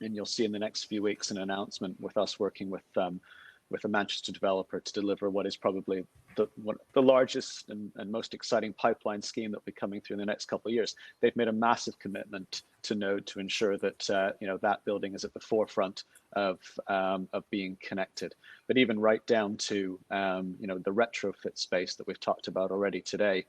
and you'll see in the next few weeks an announcement with us working with a Manchester developer to deliver what is probably the largest and most exciting pipeline scheme that will be coming through in the next couple of years. They've made a massive commitment to Node to ensure that that building is at the forefront of being connected. But even right down to the retrofit space that we've talked about already today,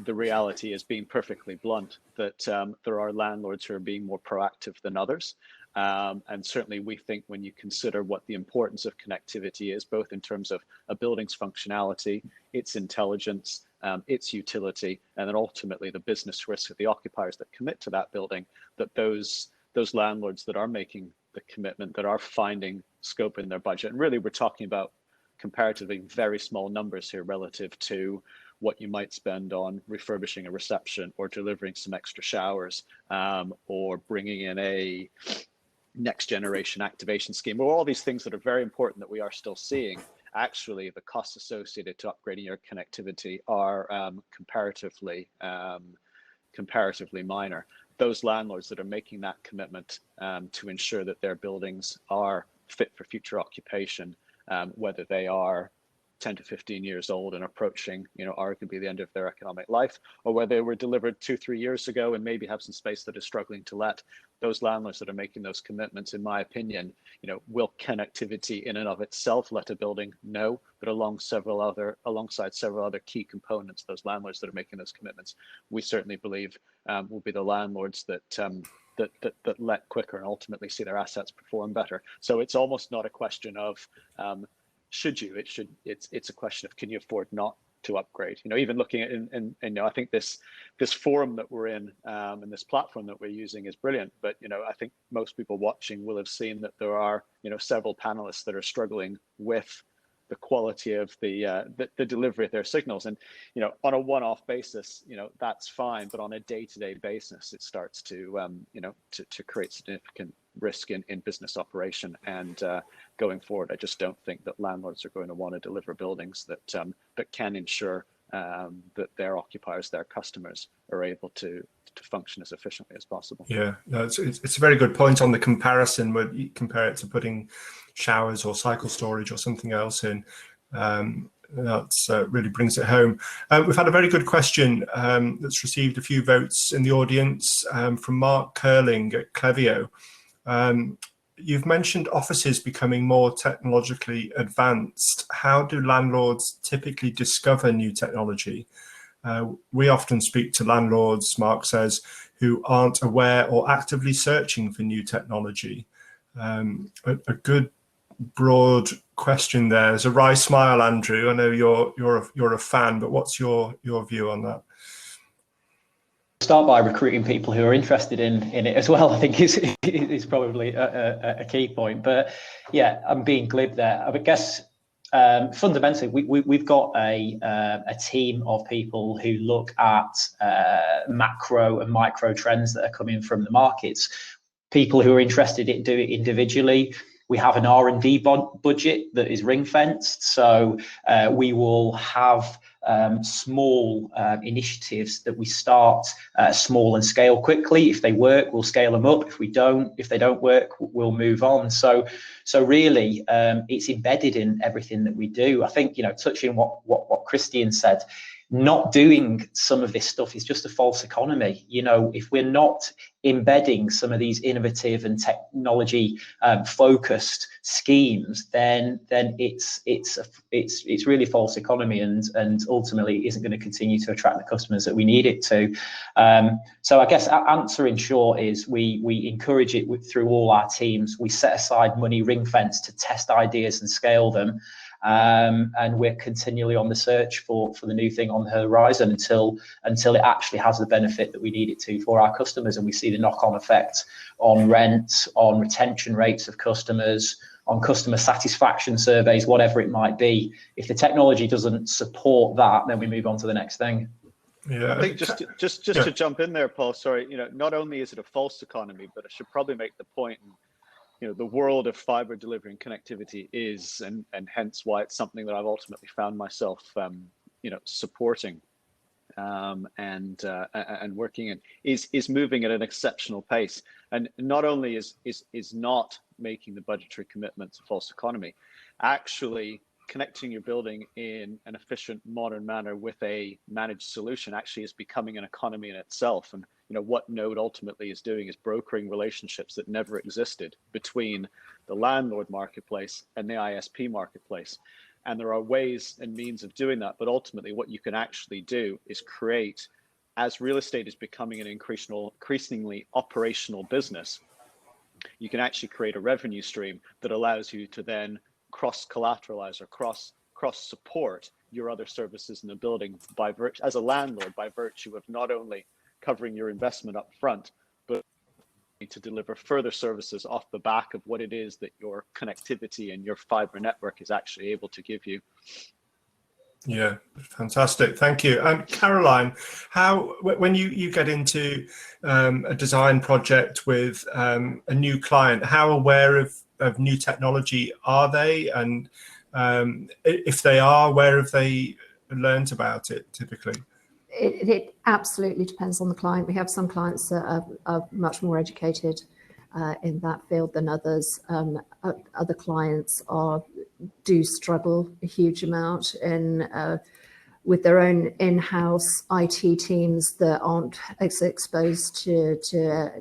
the reality is, being perfectly blunt, that there are landlords who are being more proactive than others. And certainly we think when you consider what the importance of connectivity is, both in terms of a building's functionality, its intelligence, its utility, and then ultimately the business risk of the occupiers that commit to that building, that those landlords that are making the commitment, that are finding scope in their budget, and really we're talking about comparatively very small numbers here relative to what you might spend on refurbishing a reception or delivering some extra showers, or bringing in a next generation activation scheme, or all these things that are very important that we are still seeing. Actually, the costs associated to upgrading your connectivity are comparatively minor. Those landlords that are making that commitment to ensure that their buildings are fit for future occupation, whether they are 10 to 15 years old and approaching, arguably the end of their economic life, or whether they were delivered 2-3 years ago and maybe have some space that is struggling to let, those landlords that are making those commitments, in my opinion, will connectivity in and of itself let a building? No, but alongside several other key components, those landlords that are making those commitments, we certainly believe will be the landlords that let quicker and ultimately see their assets perform better. So it's almost not a question of should you, it's a question of, can you afford not to upgrade? Even looking at, and I think this forum that we're in, and this platform that we're using is brilliant, but I think most people watching will have seen that there are several panelists that are struggling with the quality of the delivery of their signals, and on a one-off basis, that's fine, but on a day-to-day basis, it starts to to create significant risk in business operation. And going forward, I just don't think that landlords are going to want to deliver buildings that can ensure that their occupiers, their customers, are able to function as efficiently as possible. Yeah, no, it's a very good point on the comparison, where you compare it to putting showers or cycle storage or something else in. That's really brings it home. We've had a very good question that's received a few votes in the audience from Mark Curling at Clevio. You've mentioned offices becoming more technologically advanced. How do landlords typically discover new technology? We often speak to landlords, Mark says, who aren't aware or actively searching for new technology. A good broad question there. There's a wry smile, Andrew. I know you're a fan, but what's your view on that? Start by recruiting people who are interested in it as well, I think is probably a key point. But yeah, I'm being glib there. I guess fundamentally, we've got a team of people who look at macro and micro trends that are coming from the markets. People who are interested in doing it individually. We have an R&D budget that is ring-fenced, so we will have small initiatives that we start small and scale quickly. If they work, we'll scale them up. If they don't work, we'll move on. So really, it's embedded in everything that we do. I think, touching what Christian said, not doing some of this stuff is just a false economy. If we're not embedding some of these innovative and technology focused schemes, then it's really false economy, and ultimately isn't going to continue to attract the customers that we need it to. So I guess our answer in short is we encourage it through all our teams. We set aside money ring fence to test ideas and scale them. and we're continually on the search for the new thing on the horizon until it actually has the benefit that we need it to for our customers, and we see the knock-on effect on rent, on retention rates of customers, on customer satisfaction surveys, whatever it might be. If the technology doesn't support that, then we move on to the next thing. Yeah, I think just to jump in there, Paul. Sorry, not only is it a false economy, but I should probably make the point. The world of fiber delivery and connectivity is, and hence why it's something that I've ultimately found myself, supporting, and working in, is moving at an exceptional pace. And not only is not making the budgetary commitments a false economy, actually connecting your building in an efficient, modern manner with a managed solution actually is becoming an economy in itself. And what Node ultimately is doing is brokering relationships that never existed between the landlord marketplace and the ISP marketplace. And there are ways and means of doing that, but ultimately what you can actually do is create, as real estate is becoming an increasingly operational business, you can actually create a revenue stream that allows you to then cross-collateralize or cross-support your other services in the building as a landlord, by virtue of not only covering your investment up front, but to deliver further services off the back of what it is that your connectivity and your fiber network is actually able to give you. Yeah, fantastic. Thank you. And Caroline, when you get into a design project with a new client, how aware of new technology are they? And if they are, where have they learned about it typically? It absolutely depends on the client. We have some clients that are much more educated in that field than others. Other clients do struggle a huge amount with their own in-house IT teams that aren't exposed to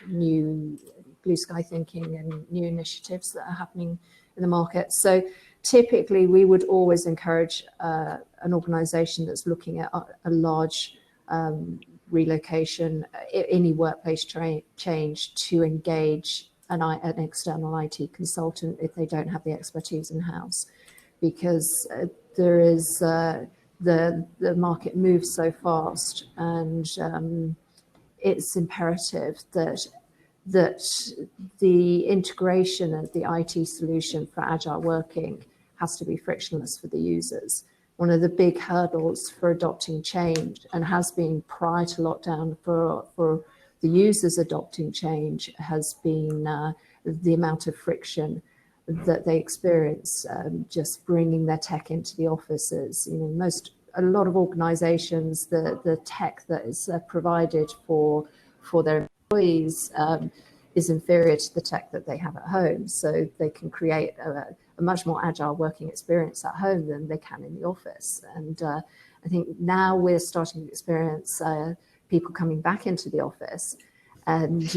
new blue sky thinking and new initiatives that are happening in the market. So typically we would always encourage an organization that's looking at a large relocation, any workplace change, to engage an external IT consultant if they don't have the expertise in-house, because there is the market moves so fast, and it's imperative that the integration of the IT solution for agile working has to be frictionless for the users. One of the big hurdles for adopting change, and has been prior to lockdown for the users adopting change, has been the amount of friction that they experience just bringing their tech into the offices. A lot of organizations, the tech that is provided for their employees is inferior to the tech that they have at home. So they can create a much more agile working experience at home than they can in the office. And I think now we're starting to experience people coming back into the office, and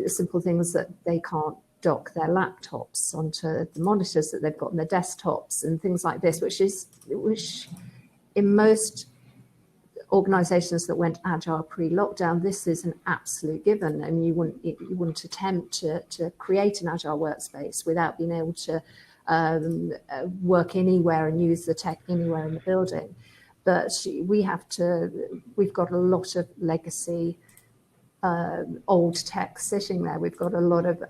simple things that they can't dock their laptops onto the monitors that they've got on their desktops and things like this, which in most organizations that went agile pre-lockdown, this is an absolute given, and you wouldn't attempt to create an agile workspace without being able to work anywhere and use the tech anywhere in the building. But we've got a lot of legacy old tech sitting there. We've got a lot of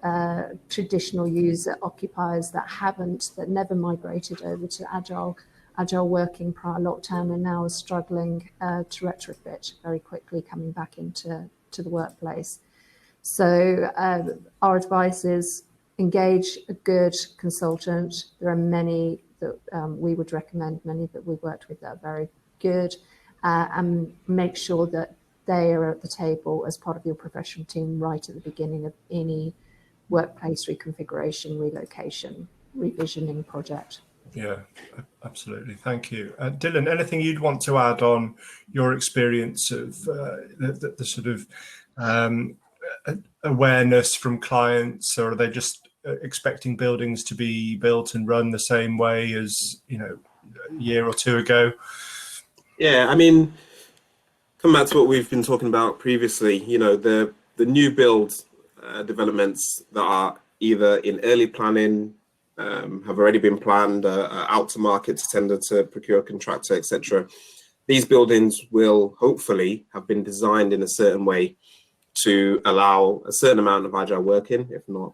traditional user occupiers that never migrated over to agile working prior lockdown, and now are struggling to retrofit very quickly coming back into the workplace. So our advice is engage a good consultant. There are many that we would recommend, many that we've worked with that are very good, and make sure that they are at the table as part of your professional team right at the beginning of any workplace reconfiguration, relocation, revisioning project. Yeah, absolutely. Thank you. Dylan, anything you'd want to add on your experience of the sort of awareness from clients, or are they just expecting buildings to be built and run the same way as, a year or two ago? Yeah, I mean, come back to what we've been talking about previously, the new build developments that are either in early planning, have already been planned, out to market to tender to procure a contractor, etc. These buildings will hopefully have been designed in a certain way to allow a certain amount of agile working, if not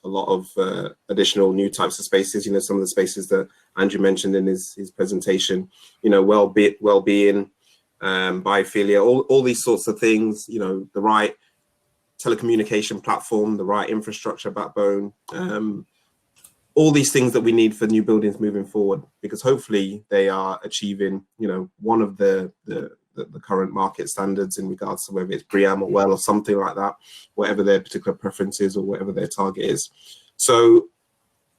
a lot of additional new types of spaces. You know, some of the spaces that Andrew mentioned in his presentation, you know, well-being, biophilia, all these sorts of things, you know, the right telecommunication platform, the right infrastructure backbone, all these things that we need for new buildings moving forward, because hopefully they are achieving, you know, one of the current market standards in regards to whether it's BREEAM or WELL or something like that, whatever their particular preference is or whatever their target is. So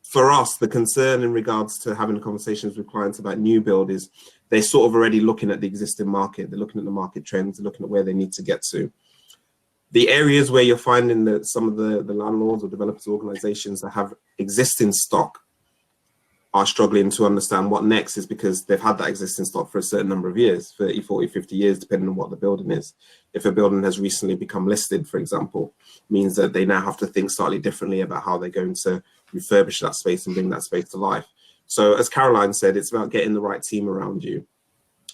for us, the concern in regards to having conversations with clients about new build is they're sort of already looking at the existing market. They're looking at the market trends, they're looking at where they need to get to. The areas where you're finding that some of the landlords or developers organizations that have existing stock are struggling to understand what next is because they've had that existing stock for a certain number of years, 30, 40, 50 years, depending on what the building is. If a building has recently become listed, for example, means that they now have to think slightly differently about how they're going to refurbish that space and bring that space to life. So as Caroline said, it's about getting the right team around you.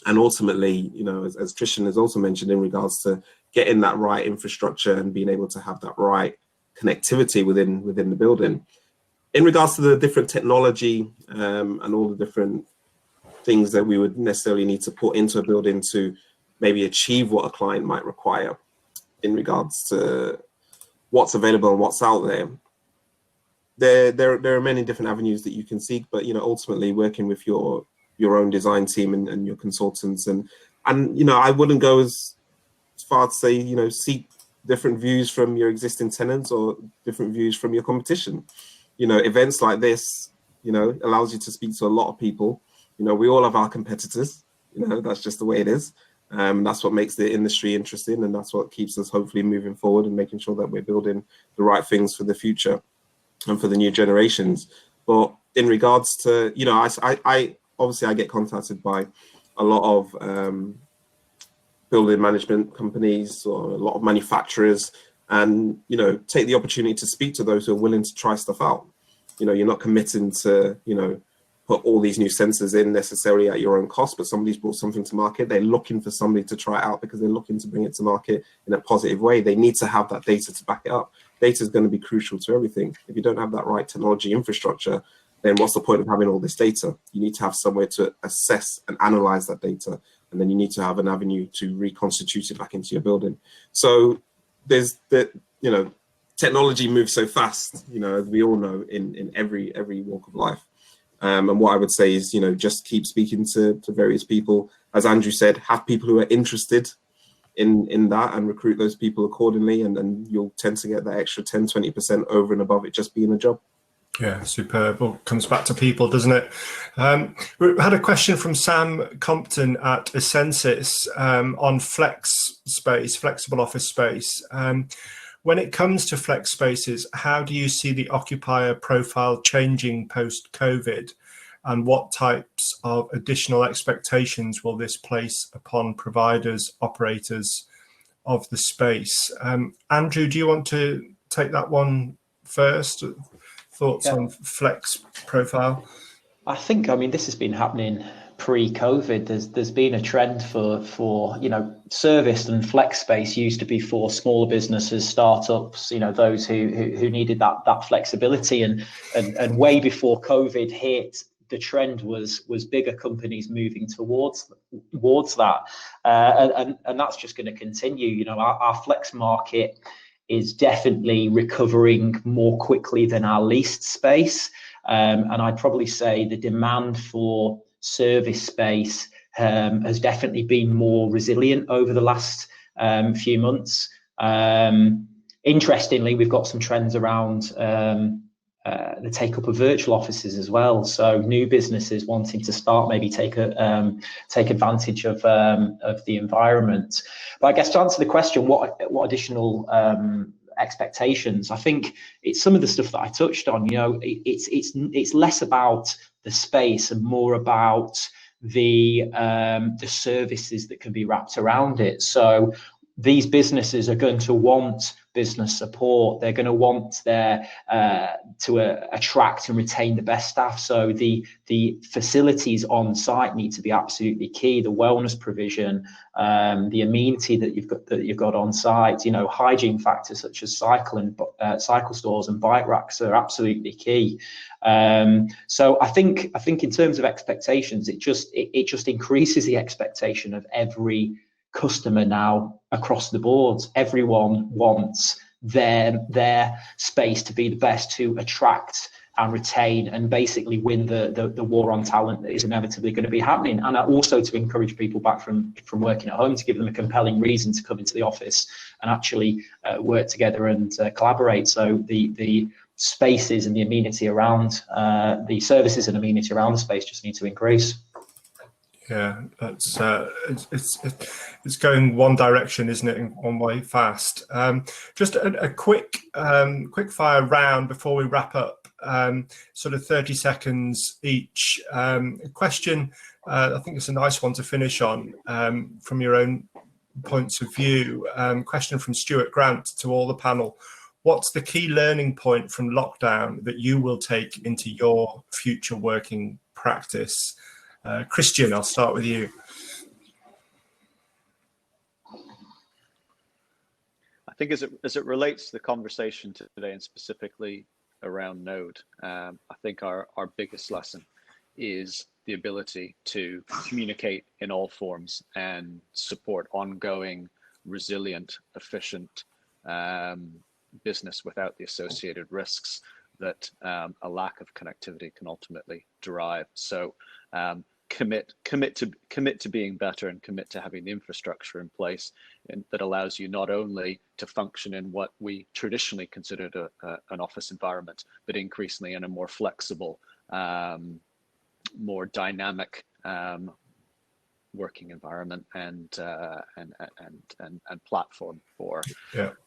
And ultimately, you know, as Trishan has also mentioned in regards to getting that right infrastructure and being able to have that right connectivity within the building. In regards to the different technology and all the different things that we would necessarily need to put into a building to maybe achieve what a client might require in regards to what's available and what's out there, there are many different avenues that you can seek, but, you know, ultimately working with your own design team and your consultants and, you know, I wouldn't go as far to say, you know, seek different views from your existing tenants or different views from your competition. You know, events like this, you know, allows you to speak to a lot of people. You know, we all have our competitors, you know, that's just the way it is. That's what makes the industry interesting, and that's what keeps us hopefully moving forward and making sure that we're building the right things for the future and for the new generations. But in regards to, you know, I obviously I get contacted by a lot of building management companies or a lot of manufacturers, and, you know, take the opportunity to speak to those who are willing to try stuff out. You know, you're not committing to, you know, put all these new sensors in necessarily at your own cost, but somebody's brought something to market. They're looking for somebody to try it out because they're looking to bring it to market in a positive way. They need to have that data to back it up. Data is going to be crucial to everything. If you don't have that right technology infrastructure, then what's the point of having all this data? You need to have somewhere to assess and analyze that data, and then you need to have an avenue to reconstitute it back into your building. So there's the, you know, technology moves so fast, you know, as we all know, in every walk of life. And what I would say is, you know, just keep speaking to various people. As Andrew said, have people who are interested in that and recruit those people accordingly, and then you'll tend to get that extra 10, 20% over and above it just being a job. Yeah, superb. Well, comes back to people, doesn't it? We had a question from Sam Compton at Ascensis on flex space, flexible office space. When it comes to flex spaces, how do you see the occupier profile changing post-COVID, and what types of additional expectations will this place upon providers, operators of the space? Andrew, do you want to take that one first? Thoughts on flex profile? I think, I mean, this has been happening pre-COVID. There's been a trend for you know, serviced and flex space used to be for smaller businesses, startups, you know, those who needed that flexibility, and way before COVID hit, the trend was bigger companies moving towards that, and that's just going to continue. You know, our flex market is definitely recovering more quickly than our leased space. And I'd probably say the demand for service space has definitely been more resilient over the last few months. Interestingly, we've got some trends around the take-up of virtual offices as well. So new businesses wanting to start, maybe take advantage of the environment. But I guess to answer the question, what additional expectations? I think it's some of the stuff that I touched on. You know, it's less about the space and more about the services that can be wrapped around it. So these businesses are going to want business support. They're going to want to attract and retain the best staff. So the facilities on site need to be absolutely key. The wellness provision, the amenity that you've got on site, you know, hygiene factors such as cycle stores and bike racks are absolutely key. So I think in terms of expectations, it just increases the expectation of every customer now across the board. Everyone wants their space to be the best to attract and retain and basically win the war on talent that is inevitably going to be happening, and also to encourage people back from working at home, to give them a compelling reason to come into the office and actually work together and collaborate. So the spaces and the amenity around the services and amenity around the space just need to increase. Yeah, that's it's going one direction, isn't it? In one way fast. Just a quick fire round before we wrap up. Sort of 30 seconds each. Question. I think it's a nice one to finish on from your own points of view. Question from Stuart Grant to all the panel. What's the key learning point from lockdown that you will take into your future working practice? Christian, I'll start with you. I think as it relates to the conversation today, and specifically around Node, I think our biggest lesson is the ability to communicate in all forms and support ongoing, resilient, efficient business without the associated risks that a lack of connectivity can ultimately derive. So commit to being better, and commit to having the infrastructure in place that allows you not only to function in what we traditionally considered an office environment, but increasingly in a more flexible, more dynamic working environment and platform for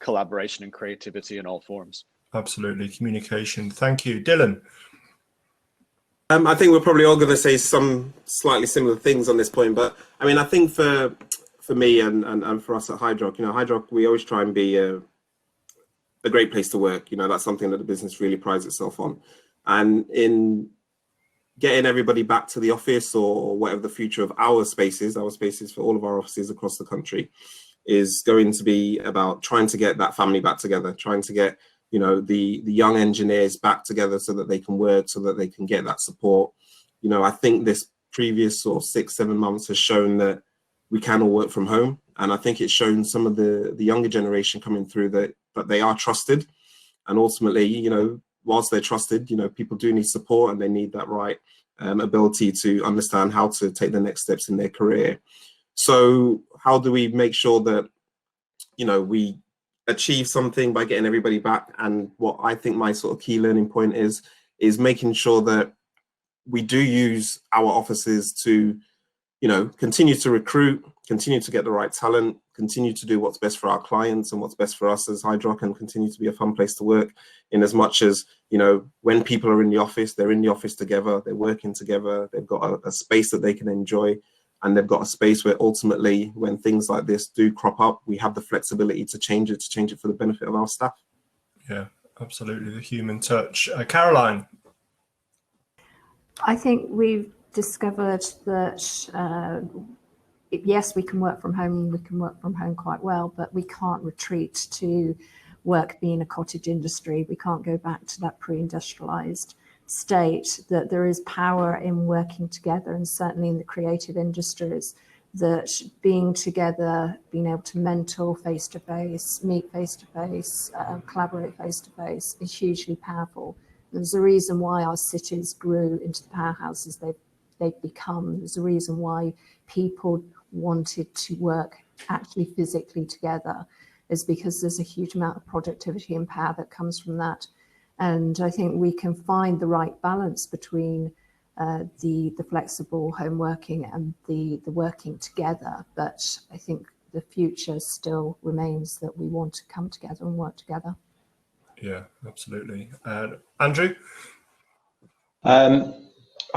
collaboration and creativity in all forms. Absolutely, communication. Thank you, Dylan. I think we're probably all going to say some slightly similar things on this point, but I mean, I think for me and for us at Hydrock, you know, Hydrock, we always try and be a great place to work. You know, that's something that the business really prides itself on. And in getting everybody back to the office, or whatever the future of our spaces for all of our offices across the country, is going to be about trying to get that family back together, trying to get, you know, the young engineers back together so that they can work, so that they can get that support. You know, I think this previous sort of 6-7 months has shown that we can all work from home. And I think it's shown some of the younger generation coming through that they are trusted. And ultimately, you know, whilst they're trusted, you know, people do need support, and they need that right ability to understand how to take the next steps in their career. So how do we make sure that, you know, we achieve something by getting everybody back? And what I think my sort of key learning point is making sure that we do use our offices to, you know, continue to recruit, continue to get the right talent, continue to do what's best for our clients and what's best for us as Hydrock, and continue to be a fun place to work, in as much as, you know, when people are in the office, they're in the office together, they're working together, they've got a space that they can enjoy, and they've got a space where ultimately, when things like this do crop up, we have the flexibility to change it for the benefit of our staff. Yeah, absolutely, the human touch. Caroline. I think we've discovered that yes, we can work from home. We can work from home quite well, but we can't retreat to work being a cottage industry. We can't go back to that pre-industrialized state. That there is power in working together, and certainly in the creative industries, that being together, being able to mentor face-to-face, meet face-to-face, collaborate face-to-face is hugely powerful. There's a reason why our cities grew into the powerhouses they've become. There's a reason why people wanted to work actually physically together, is because there's a huge amount of productivity and power that comes from that. And I think we can find the right balance between the flexible home working and the working together. But I think the future still remains that we want to come together and work together. Yeah, absolutely. Andrew? I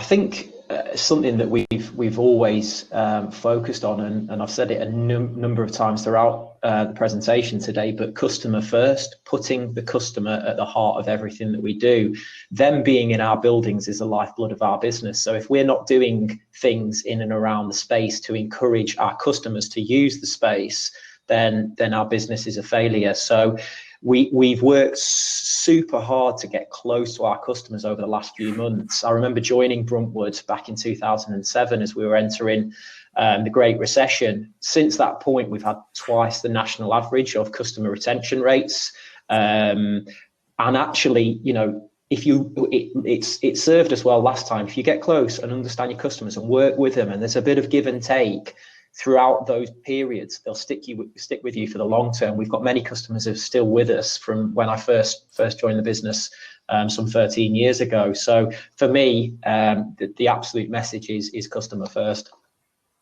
think something that we've always focused on, and I've said it a number of times throughout the presentation today, but customer first, putting the customer at the heart of everything that we do. Them being in our buildings is the lifeblood of our business. So if we're not doing things in and around the space to encourage our customers to use the space, then our business is a failure. So we've worked super hard to get close to our customers over the last few months. I remember joining Bruntwood back in 2007 as we were entering the Great Recession. Since that point, we've had twice the national average of customer retention rates. And actually, you know, it served us well last time. If you get close and understand your customers and work with them, and there's a bit of give and take throughout those periods, they'll stick with you for the long term. We've got many customers who are still with us from when I first joined the business some 13 years ago. So for me, the absolute message is customer first.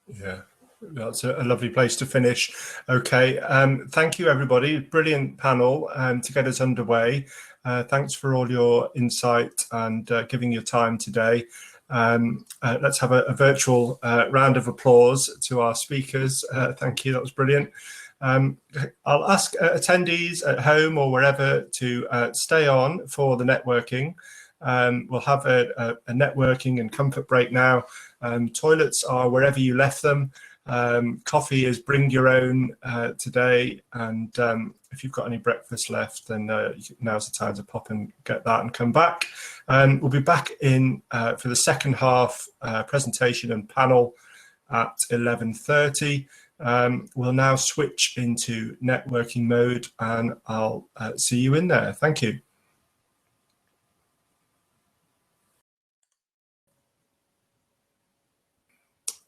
Yeah, that's a lovely place to finish. Okay, thank you everybody. Brilliant panel to get us underway. Thanks for all your insight and giving your time today. Let's have a virtual round of applause to our speakers. Thank you, that was brilliant. I'll ask attendees at home or wherever to stay on for the networking. We'll have a networking and comfort break now. Toilets are wherever you left them. Coffee is bring your own today, and if you've got any breakfast left, then now's the time to pop and get that and come back. We'll be back in for the second half presentation and panel at 11:30. We'll now switch into networking mode, and I'll see you in there. Thank you.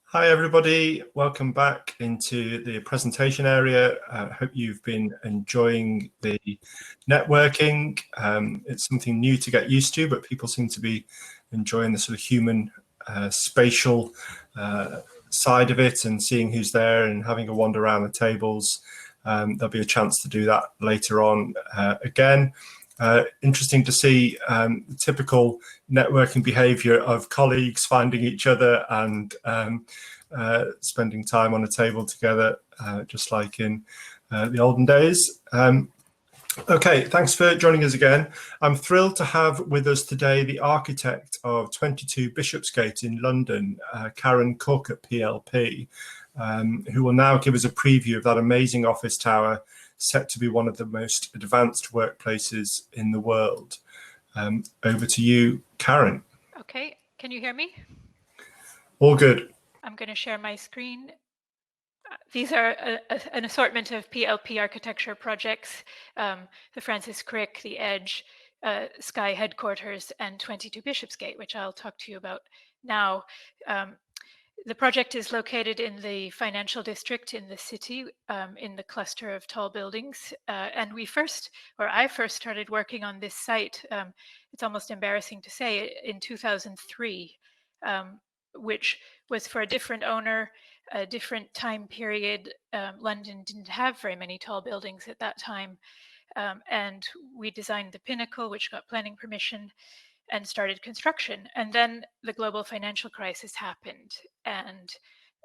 Hi everybody, welcome back into the presentation area. I hope you've been enjoying the networking. It's something new to get used to, but people seem to be enjoying the sort of human spatial side of it and seeing who's there and having a wander around the tables. There'll be a chance to do that later on again. Interesting to see the typical networking behavior of colleagues finding each other and spending time on a table together, just like in the olden days. Okay, thanks for joining us again. I'm thrilled to have with us today the architect of 22 Bishopsgate in London, Karen Cooke at PLP, who will now give us a preview of that amazing office tower set to be one of the most advanced workplaces in the world. Over to you, Karen. Okay, can you hear me? All good. I'm going to share my screen. These are an assortment of PLP architecture projects, the Francis Crick, the Edge, Sky Headquarters, and 22 Bishopsgate, which I'll talk to you about now. The project is located in the financial district in the city, in the cluster of tall buildings. And I first started working on this site, it's almost embarrassing to say, in 2003, which was for a different owner, a different time period. London didn't have very many tall buildings at that time. And we designed the Pinnacle, which got planning permission, and started construction. And then the global financial crisis happened, and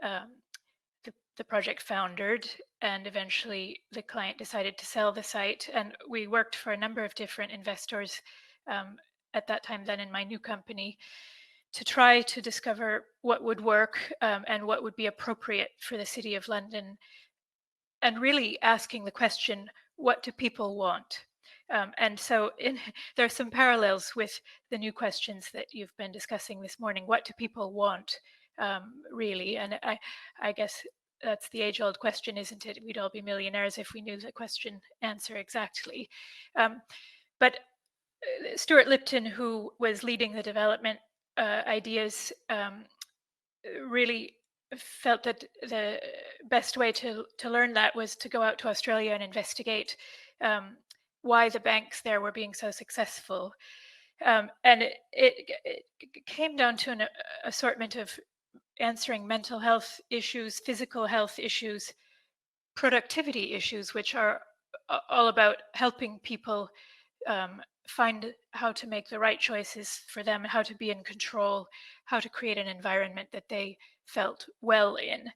the project foundered, and eventually the client decided to sell the site. And we worked for a number of different investors at that time, then in my new company, to try to discover what would work and what would be appropriate for the City of London, and really asking the question, what do people want? And so there are some parallels with the new questions that you've been discussing this morning. What do people want, really? And I guess that's the age-old question, isn't it? We'd all be millionaires if we knew the question answer exactly. But Stuart Lipton, who was leading the development ideas, really felt that the best way to learn that was to go out to Australia and investigate why the banks there were being so successful. And it came down to an assortment of answering mental health issues, physical health issues, productivity issues, which are all about helping people find how to make the right choices for them, how to be in control, how to create an environment that they felt well in.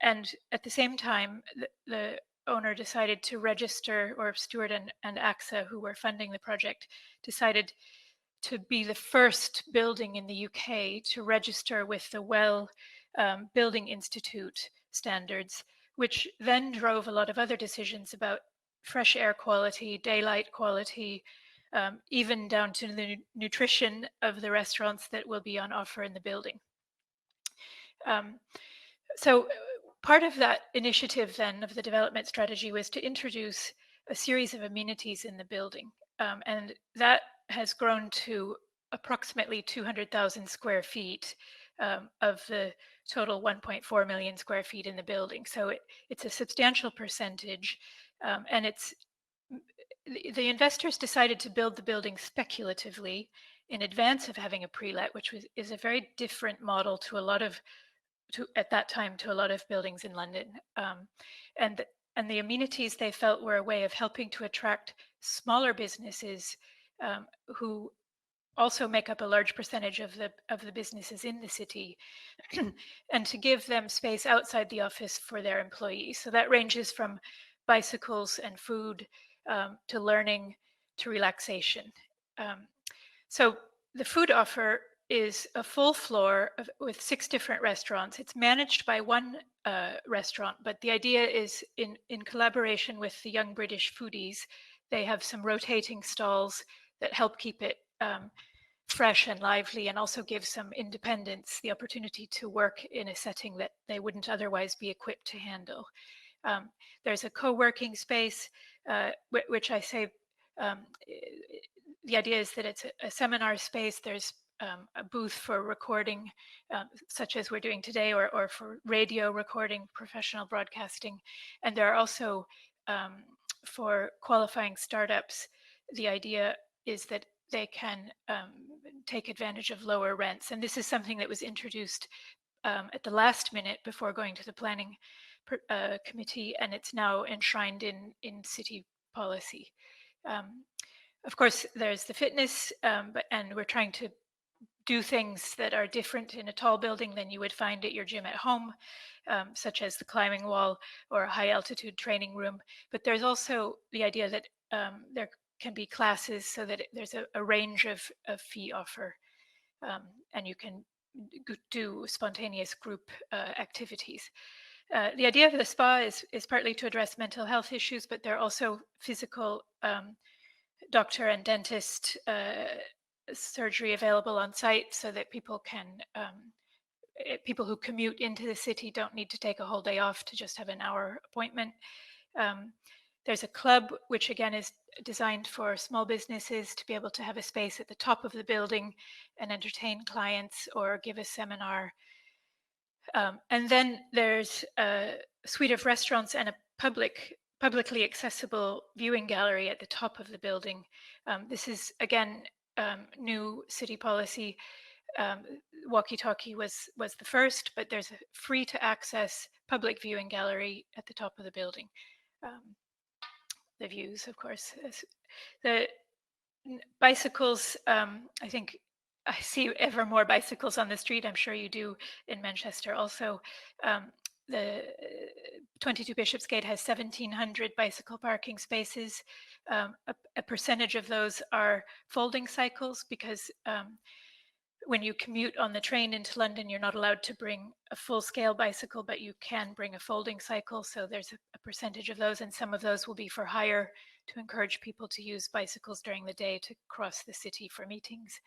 And at the same time, the owner decided to register, or Stewart and AXA, who were funding the project, decided to be the first building in the UK to register with the WELL Building Institute standards, which then drove a lot of other decisions about fresh air quality, daylight quality, even down to the nutrition of the restaurants that will be on offer in the building. So part of that initiative then of the development strategy was to introduce a series of amenities in the building. And that has grown to approximately 200,000 square feet of the total 1.4 million square feet in the building. So it's a substantial percentage, and the investors decided to build the building speculatively in advance of having a pre-let, which is a very different model to a lot of, at that time, to a lot of buildings in London. And the amenities they felt were a way of helping to attract smaller businesses who also make up a large percentage of the businesses in the city, and to give them space outside the office for their employees. So that ranges from bicycles and food to learning to relaxation. So the food offer is a full floor with 6 different restaurants. It's managed by one restaurant, but the idea is in collaboration with the Young British Foodies, they have some rotating stalls that help keep it fresh and lively, and also give some independence the opportunity to work in a setting that they wouldn't otherwise be equipped to handle. There's a co-working space, which I say, the idea is that it's a seminar space. There's a booth for recording, such as we're doing today, or for radio recording, professional broadcasting. And there are also, for qualifying startups, the idea is that they can take advantage of lower rents. And this is something that was introduced at the last minute before going to the planning committee, and it's now enshrined in city policy. Of course, there's the fitness, and we're trying to do things that are different in a tall building than you would find at your gym at home, such as the climbing wall or a high altitude training room. But there's also the idea that there can be classes, so that there's a range of fee offer, and you can do spontaneous group activities. The idea of the spa is partly to address mental health issues, but there are also physical doctor and dentist surgery available on site, so that people can, people who commute into the city don't need to take a whole day off to just have an hour appointment. There's a club, which again is designed for small businesses to be able to have a space at the top of the building and entertain clients or give a seminar. And then there's a suite of restaurants and a publicly accessible viewing gallery at the top of the building. This is, again, new city policy. Walkie-talkie was the first, but there's a free to access public viewing gallery at the top of the building. The views, of course. The bicycles, I think I see ever more bicycles on the street. I'm sure you do in Manchester also. The 22 Bishopsgate has 1,700 bicycle parking spaces. A percentage of those are folding cycles, because when you commute on the train into London, you're not allowed to bring a full-scale bicycle, but you can bring a folding cycle. So there's a percentage of those, and some of those will be for hire to encourage people to use bicycles during the day to cross the city for meetings.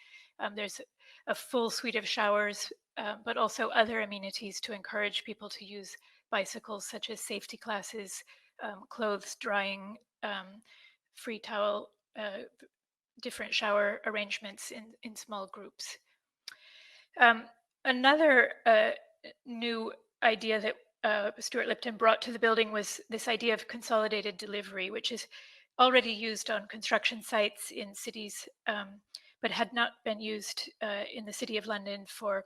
There's a full suite of showers, but also other amenities to encourage people to use bicycles, such as safety classes, clothes drying, free towel, different shower arrangements in small groups. Another new idea that Stuart Lipton brought to the building was this idea of consolidated delivery, which is already used on construction sites in cities, but had not been used in the City of London for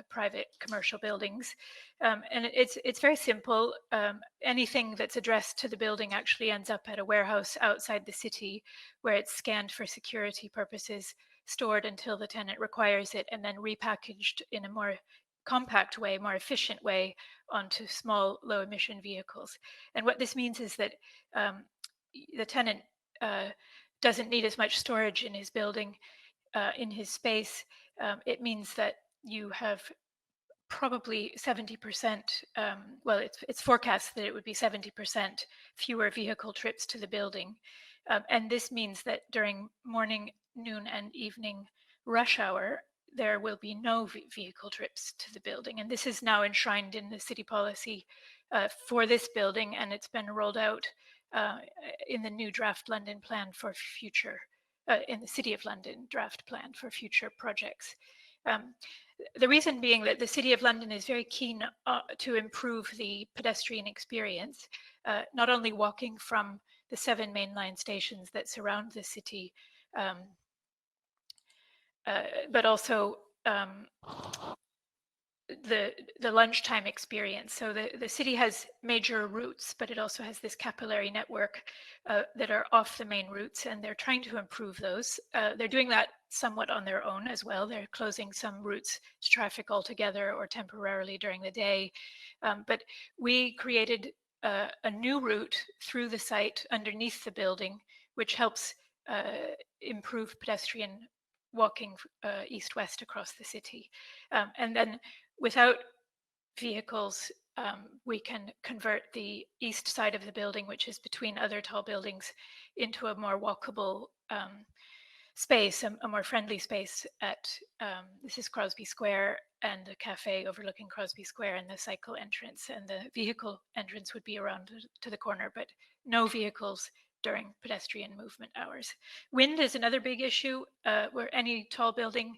private commercial buildings. And it's very simple. Anything that's addressed to the building actually ends up at a warehouse outside the city, where it's scanned for security purposes, stored until the tenant requires it, and then repackaged in a more compact way, more efficient way onto small low emission vehicles. And what this means is that the tenant doesn't need as much storage in his building, in his space. It means that you have probably 70%, well, it's forecast that it would be 70% fewer vehicle trips to the building. And this means that during morning, noon, and evening rush hour, there will be no vehicle trips to the building. And this is now enshrined in the city policy for this building, and it's been rolled out in the new draft London plan for future, in the City of London draft plan for future projects. The reason being that the City of London is very keen to improve the pedestrian experience, not only walking from the 7 mainline stations that surround the city, but also the lunchtime experience. So the city has major routes, but it also has this capillary network that are off the main routes, and they're trying to improve those. They're doing that somewhat on their own as well. They're closing some routes to traffic altogether or temporarily during the day. But we created a new route through the site underneath the building, which helps improve pedestrian walking east-west across the city. And then without vehicles, we can convert the east side of the building, which is between other tall buildings, into a more walkable space, a more friendly space at, this is Crosby Square, and a cafe overlooking Crosby Square, and the cycle entrance, and the vehicle entrance would be around to the corner, but no vehicles during pedestrian movement hours. Wind is another big issue. Where any tall building,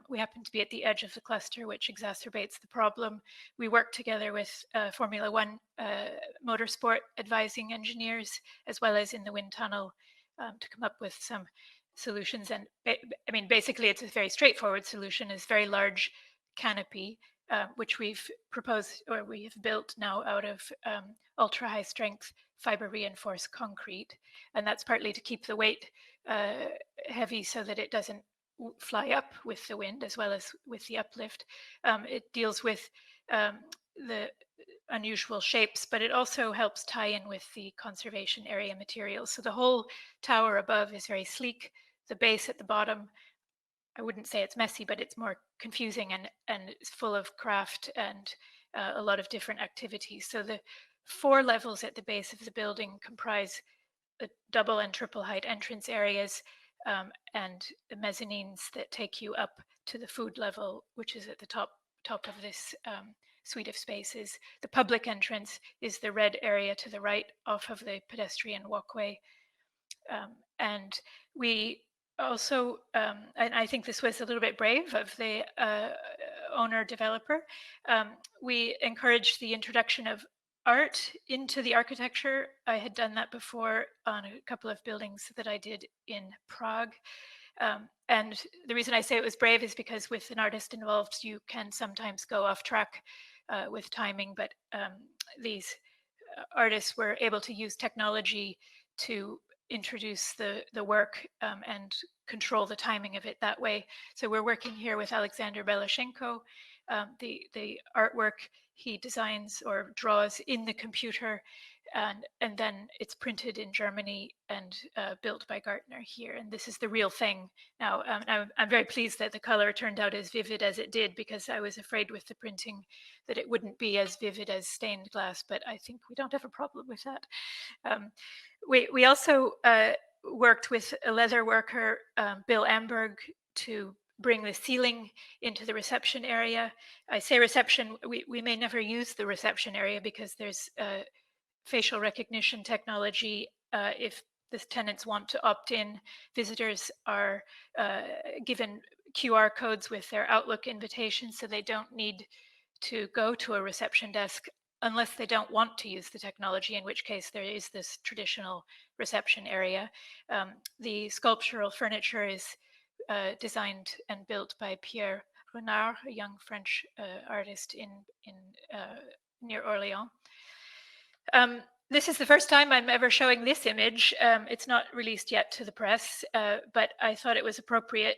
we happen to be at the edge of the cluster, which exacerbates the problem. We work together with Formula One motorsport advising engineers, as well as in the wind tunnel, to come up with some solutions. And I mean, basically, it's a very straightforward solution. It's very large canopy, which we've proposed, or we have built now out of ultra high strength fiber reinforced concrete. And that's partly to keep the weight heavy so that it doesn't fly up with the wind, as well as with the uplift. It deals with the unusual shapes, but it also helps tie in with the conservation area materials. So the whole tower above is very sleek. The base at the bottom, I wouldn't say it's messy, but it's more confusing, and it's full of craft and a lot of different activities. So the 4 levels at the base of the building comprise the double and triple height entrance areas, and the mezzanines that take you up to the food level, which is at the top of this suite of spaces. The public entrance is the red area to the right off of the pedestrian walkway. And we also, and I think this was a little bit brave of the owner developer, we encouraged the introduction of art into the architecture. I had done that before on a couple of buildings that I did in Prague. And the reason I say it was brave is because with an artist involved, you can sometimes go off track with timing, but these artists were able to use technology to introduce the work and control the timing of it that way. So we're working here with Alexander Belashenko. The artwork he designs or draws in the computer, and then it's printed in Germany and built by Gartner here. And this is the real thing. Now, I'm very pleased that the color turned out as vivid as it did, because I was afraid with the printing that it wouldn't be as vivid as stained glass, but I think we don't have a problem with that. We also worked with a leather worker, Bill Amberg, to bring the ceiling into the reception area. I say reception, we may never use the reception area because there's facial recognition technology. If the tenants want to opt in, visitors are given QR codes with their Outlook invitation, so they don't need to go to a reception desk unless they don't want to use the technology, in which case there is this traditional reception area. The sculptural furniture is designed and built by Pierre Renard, a young French artist in near Orléans. this is the first time I'm ever showing this image. It's not released yet to the press, but I thought it was appropriate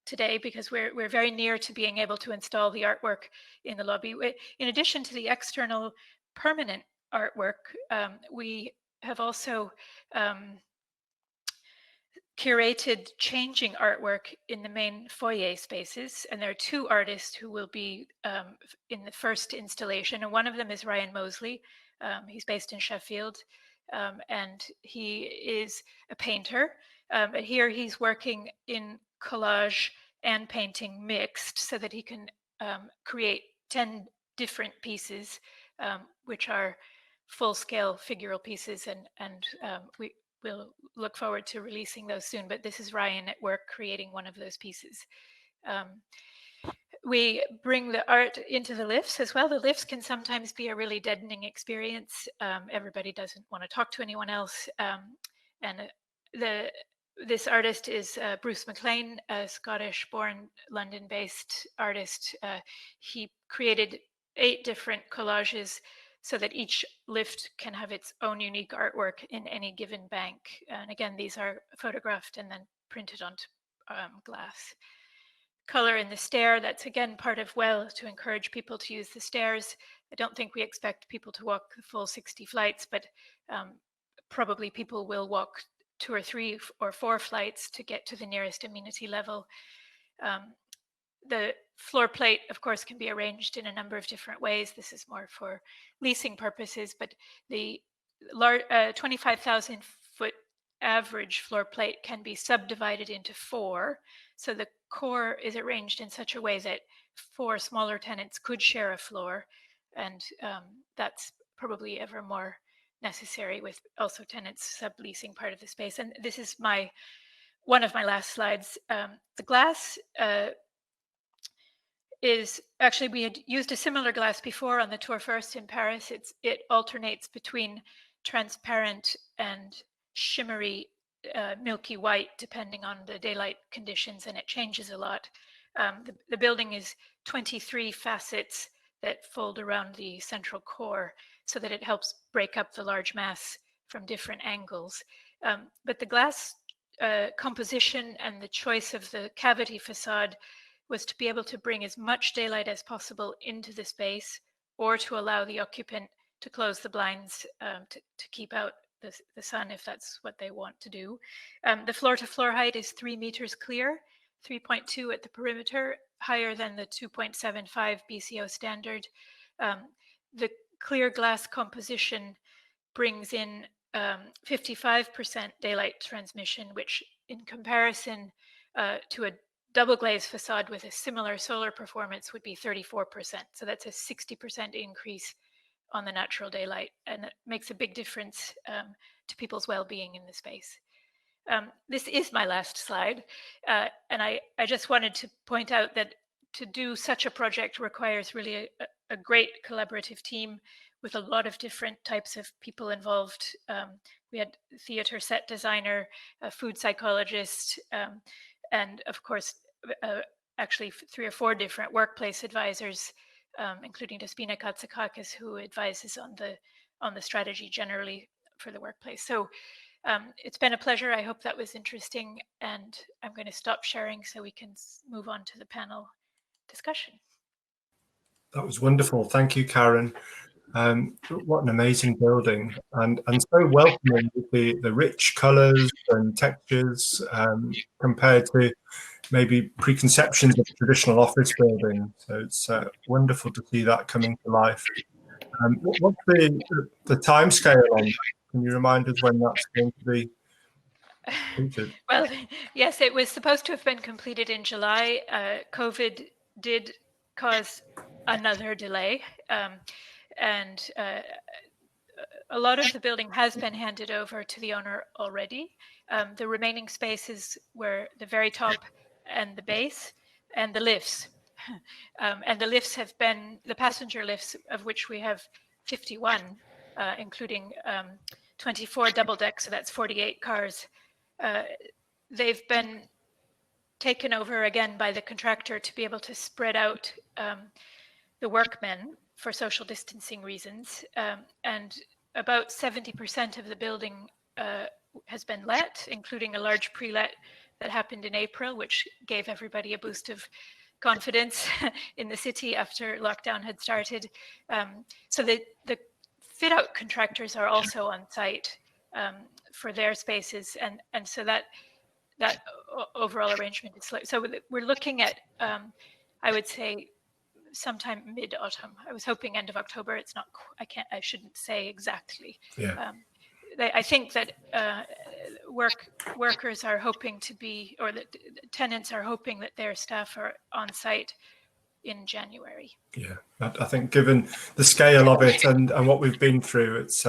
today because we're very near to being able to install the artwork in the lobby. In addition to the external permanent artwork, we have also curated changing artwork in the main foyer spaces, and there are two artists who will be in the first installation, and one of them is Ryan Mosley. He's based in Sheffield, and he is a painter. But here he's working in collage and painting mixed so that he can create 10 different pieces, which are full-scale figural pieces, and we'll look forward to releasing those soon, but this is Ryan at work creating one of those pieces. We bring the art into the lifts as well. The lifts can sometimes be a really deadening experience. Everybody doesn't want to talk to anyone else. And this artist is Bruce McLean, a Scottish-born, London-based artist. He created 8 different collages so that each lift can have its own unique artwork in any given bank. And again, these are photographed and then printed onto glass. Color in the stair, that's again part of WELL to encourage people to use the stairs. I don't think we expect people to walk the full 60 flights, but probably people will walk 2 or 3 or 4 flights to get to the nearest amenity level. The floor plate, of course, can be arranged in a number of different ways. This is more for leasing purposes, but the 25,000 foot average floor plate can be subdivided into 4. So the core is arranged in such a way that 4 smaller tenants could share a floor. And that's probably ever more necessary with also tenants subleasing part of the space. And this is one of my last slides. The glass is actually, we had used a similar glass before on the Tour First in Paris. It alternates between transparent and shimmery milky white depending on the daylight conditions, and it changes a lot. The building is 23 facets that fold around the central core so that it helps break up the large mass from different angles. But the glass composition and the choice of the cavity facade was to be able to bring as much daylight as possible into the space, or to allow the occupant to close the blinds to keep out the sun if that's what they want to do. The floor-to-floor height is 3 meters clear, 3.2 at the perimeter, higher than the 2.75 BCO standard. The clear glass composition brings in 55% daylight transmission, which in comparison to a double glazed facade with a similar solar performance would be 34%. So that's a 60% increase on the natural daylight, and it makes a big difference to people's well-being in the space. This is my last slide, and I just wanted to point out that to do such a project requires really a great collaborative team with a lot of different types of people involved. We had theater set designer, a food psychologist, and of course, actually 3 or 4 different workplace advisors, including Despina Katsakakis, who advises on the strategy generally for the workplace. So it's been a pleasure. I hope that was interesting, and I'm going to stop sharing so we can move on to the panel discussion. That was wonderful. Thank you, Karen. What an amazing building, and so welcoming with the rich colours and textures compared to maybe preconceptions of a traditional office building. So it's wonderful to see that coming to life. What's the time scale on that? Can you remind us when that's going to be completed? Well, yes, it was supposed to have been completed in July. COVID did cause another delay. And a lot of the building has been handed over to the owner already. The remaining spaces were the very top and the base and the lifts. And the lifts have been, the passenger lifts, of which we have 51, including 24 double decks, so that's 48 cars. They've been taken over again by the contractor to be able to spread out the workmen. for social distancing reasons, and about 70% of the building has been let, including a large pre-let that happened in April, which gave everybody a boost of confidence in the city after lockdown had started. So the fit out contractors are also on site for their spaces, and so that overall arrangement is so we're looking at I would say sometime mid-autumn. I was hoping end of October. It's not. I shouldn't say exactly. Yeah. I think that workers are hoping to be, or that tenants are hoping that their staff are on site in January. Yeah, I think given the scale of it and what we've been through, it's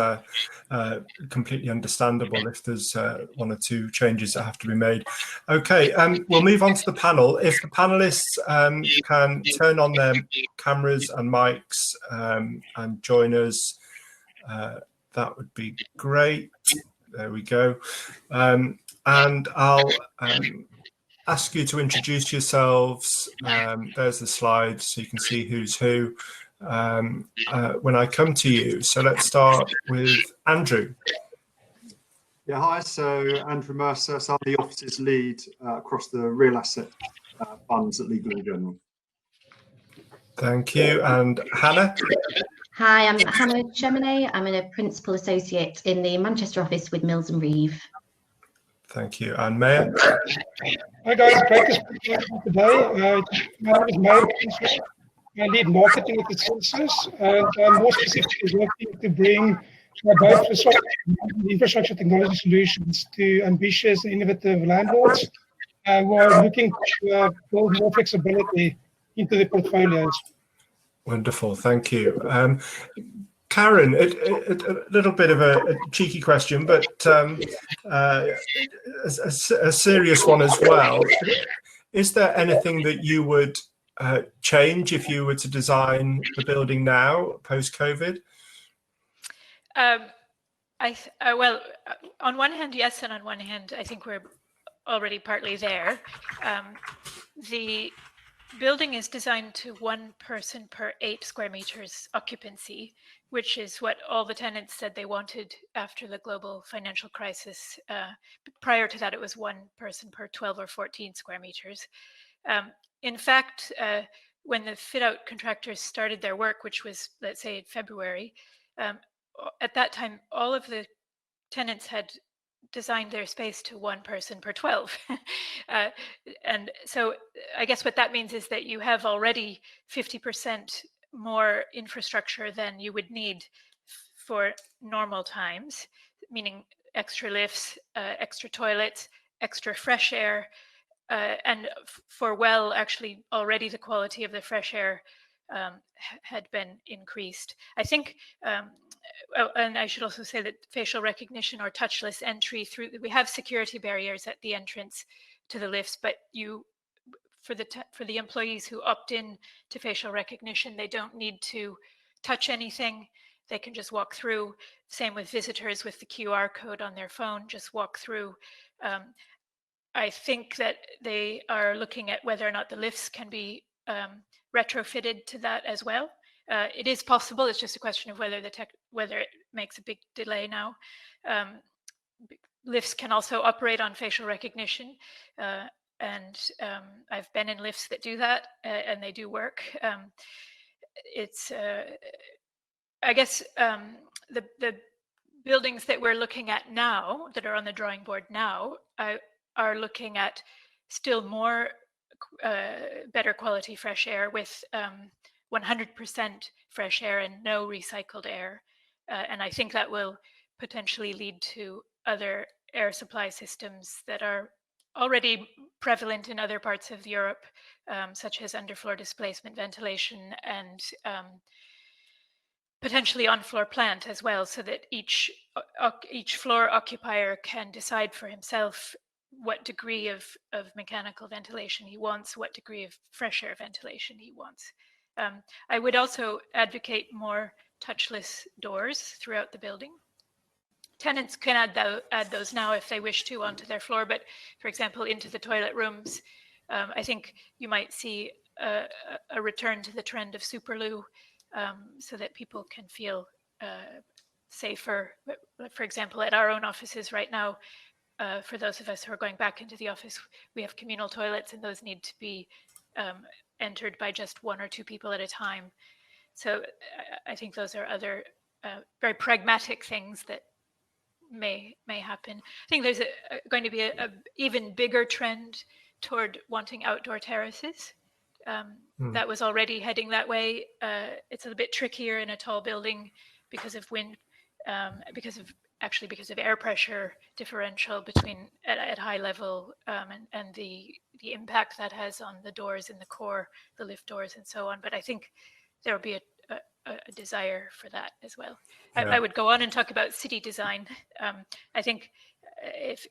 completely understandable if there's one or two changes that have to be made. Okay, we'll move on to the panel. If the panelists can turn on their cameras and mics and join us, that would be great. There we go. And I'll ask you to introduce yourselves. There's the slide so you can see who's who when I come to you. So let's start with Andrew. Yeah, hi. So Andrew Mercer, so I'm the office's lead across the real asset funds at Legal & General. Thank you. And Hannah? Hi, I'm Hannah Cheminay. I'm a principal associate in the Manchester office with Mills & Reeve. Thank you. And Maya? Hi guys, great to speak to you today. My name is Maya. I lead marketing at the Census, and I'm more specifically working to bring both infrastructure technology solutions to ambitious and innovative landlords who are looking to build more flexibility into their portfolios. Wonderful, thank you. Karen, a little bit of a cheeky question, but a serious one as well. Is there anything that you would change if you were to design the building now, post-COVID? Well, on one hand, yes, and on one hand, I think we're already partly there. The building is designed to 1 person per 8 square meters occupancy, which is what all the tenants said they wanted after the global financial crisis. Prior to that, it was 1 person per 12 or 14 square meters. In fact, when the fit-out contractors started their work, which was, let's say, in February, at that time, all of the tenants had designed their space to 1 person per 12. And so I guess what that means is that you have already 50% more infrastructure than you would need for normal times, meaning extra lifts, extra toilets, extra fresh air, and actually already the quality of the fresh air had been increased. I think, and I should also say that facial recognition or touchless entry we have security barriers at the entrance to the lifts, but for the employees who opt in to facial recognition, they don't need to touch anything. They can just walk through. Same with visitors with the QR code on their phone, just walk through. I think that they are looking at whether or not the lifts can be retrofitted to that as well. It is possible. It's just a question of whether it makes a big delay now. Lifts can also operate on facial recognition, and I've been in lifts that do that, and they do work. I guess the buildings that we're looking at now, that are on the drawing board now, are looking at still more better quality fresh air with 100% fresh air and no recycled air. And I think that will potentially lead to other air supply systems that are already prevalent in other parts of Europe, such as underfloor displacement ventilation and potentially on-floor plant as well, so that each floor occupier can decide for himself what degree of mechanical ventilation he wants, what degree of fresh air ventilation he wants. I would also advocate more touchless doors throughout the building. Tenants can add those now if they wish to onto their floor, but for example, into the toilet rooms, I think you might see a return to the trend of Superloo so that people can feel safer. For example, at our own offices right now, for those of us who are going back into the office, we have communal toilets, and those need to be entered by just 1 or 2 people at a time. So I think those are other very pragmatic things that may happen. I think there's going to be a even bigger trend toward wanting outdoor terraces. That was already heading that way. It's a bit trickier in a tall building because of wind, because of air pressure differential between at high level, and the impact that has on the doors in the core, the lift doors and so on. But I think there will be a desire for that as well. Yeah. I would go on and talk about city design. I think if,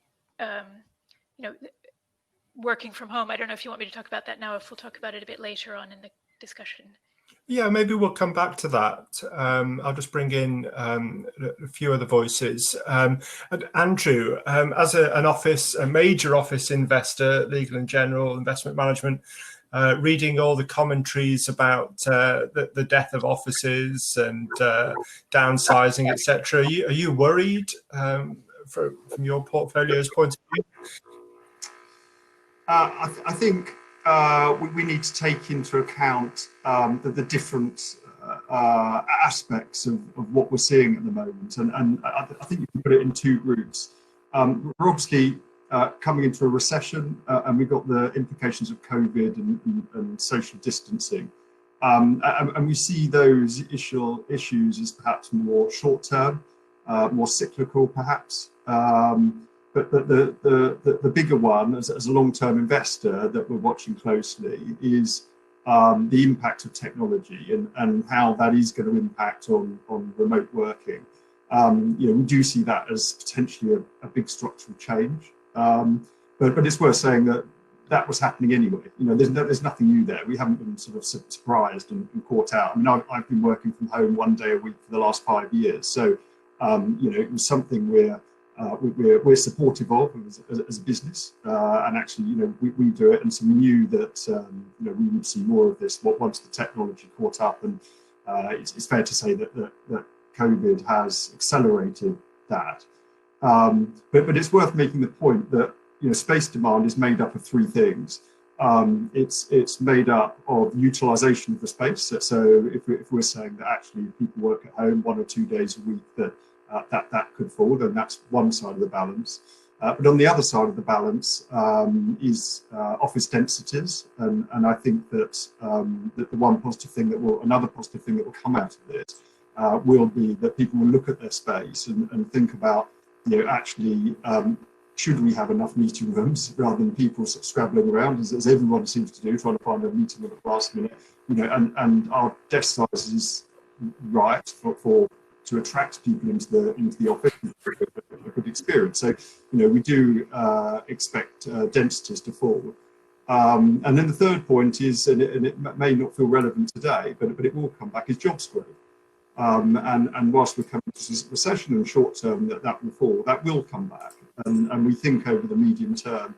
working from home, I don't know if you want me to talk about that now, if we'll talk about it a bit later on in the discussion. Yeah, maybe we'll come back to that. I'll just bring in a few other voices. And Andrew, as a major office investor, legal and general investment management, reading all the commentaries about the death of offices and downsizing, etc. Are you worried from your portfolio's point of view? I think we need to take into account the different aspects of what we're seeing at the moment, and I think you can put it in 2 groups. We're obviously coming into a recession, and we've got the implications of COVID and social distancing, and we see those issues as perhaps more short-term, more cyclical perhaps. But the bigger one, as a long-term investor that we're watching closely, is the impact of technology and how that is going to impact on remote working. We do see that as potentially a big structural change. But it's worth saying that was happening anyway. There's nothing new there. We haven't been sort of surprised and caught out. I mean, I've been working from home 1 day a week for the last 5 years. So, it was something we're supportive of as a business, and actually, we do it, and so we knew that we would see more of this once the technology caught up, and it's fair to say that COVID has accelerated that. But it's worth making the point that space demand is made up of 3 things. It's made up of utilization of the space. So if we're saying that actually people work at home 1 or 2 days a week, that could fall, then that's one side of the balance. But on the other side of the balance is office densities, and I think that the another positive thing that will come out of this will be that people will look at their space and think about, actually, should we have enough meeting rooms rather than people sort of scrabbling around, as everyone seems to do, trying to find a meeting room at the last minute, and our desk size is right to attract people into the office, a good experience. So, we do expect densities to fall. And then the third point is, and it may not feel relevant today, but it will come back, is jobs growth. And whilst we're coming to this recession in the short term, that will fall, that will come back. And we think over the medium term,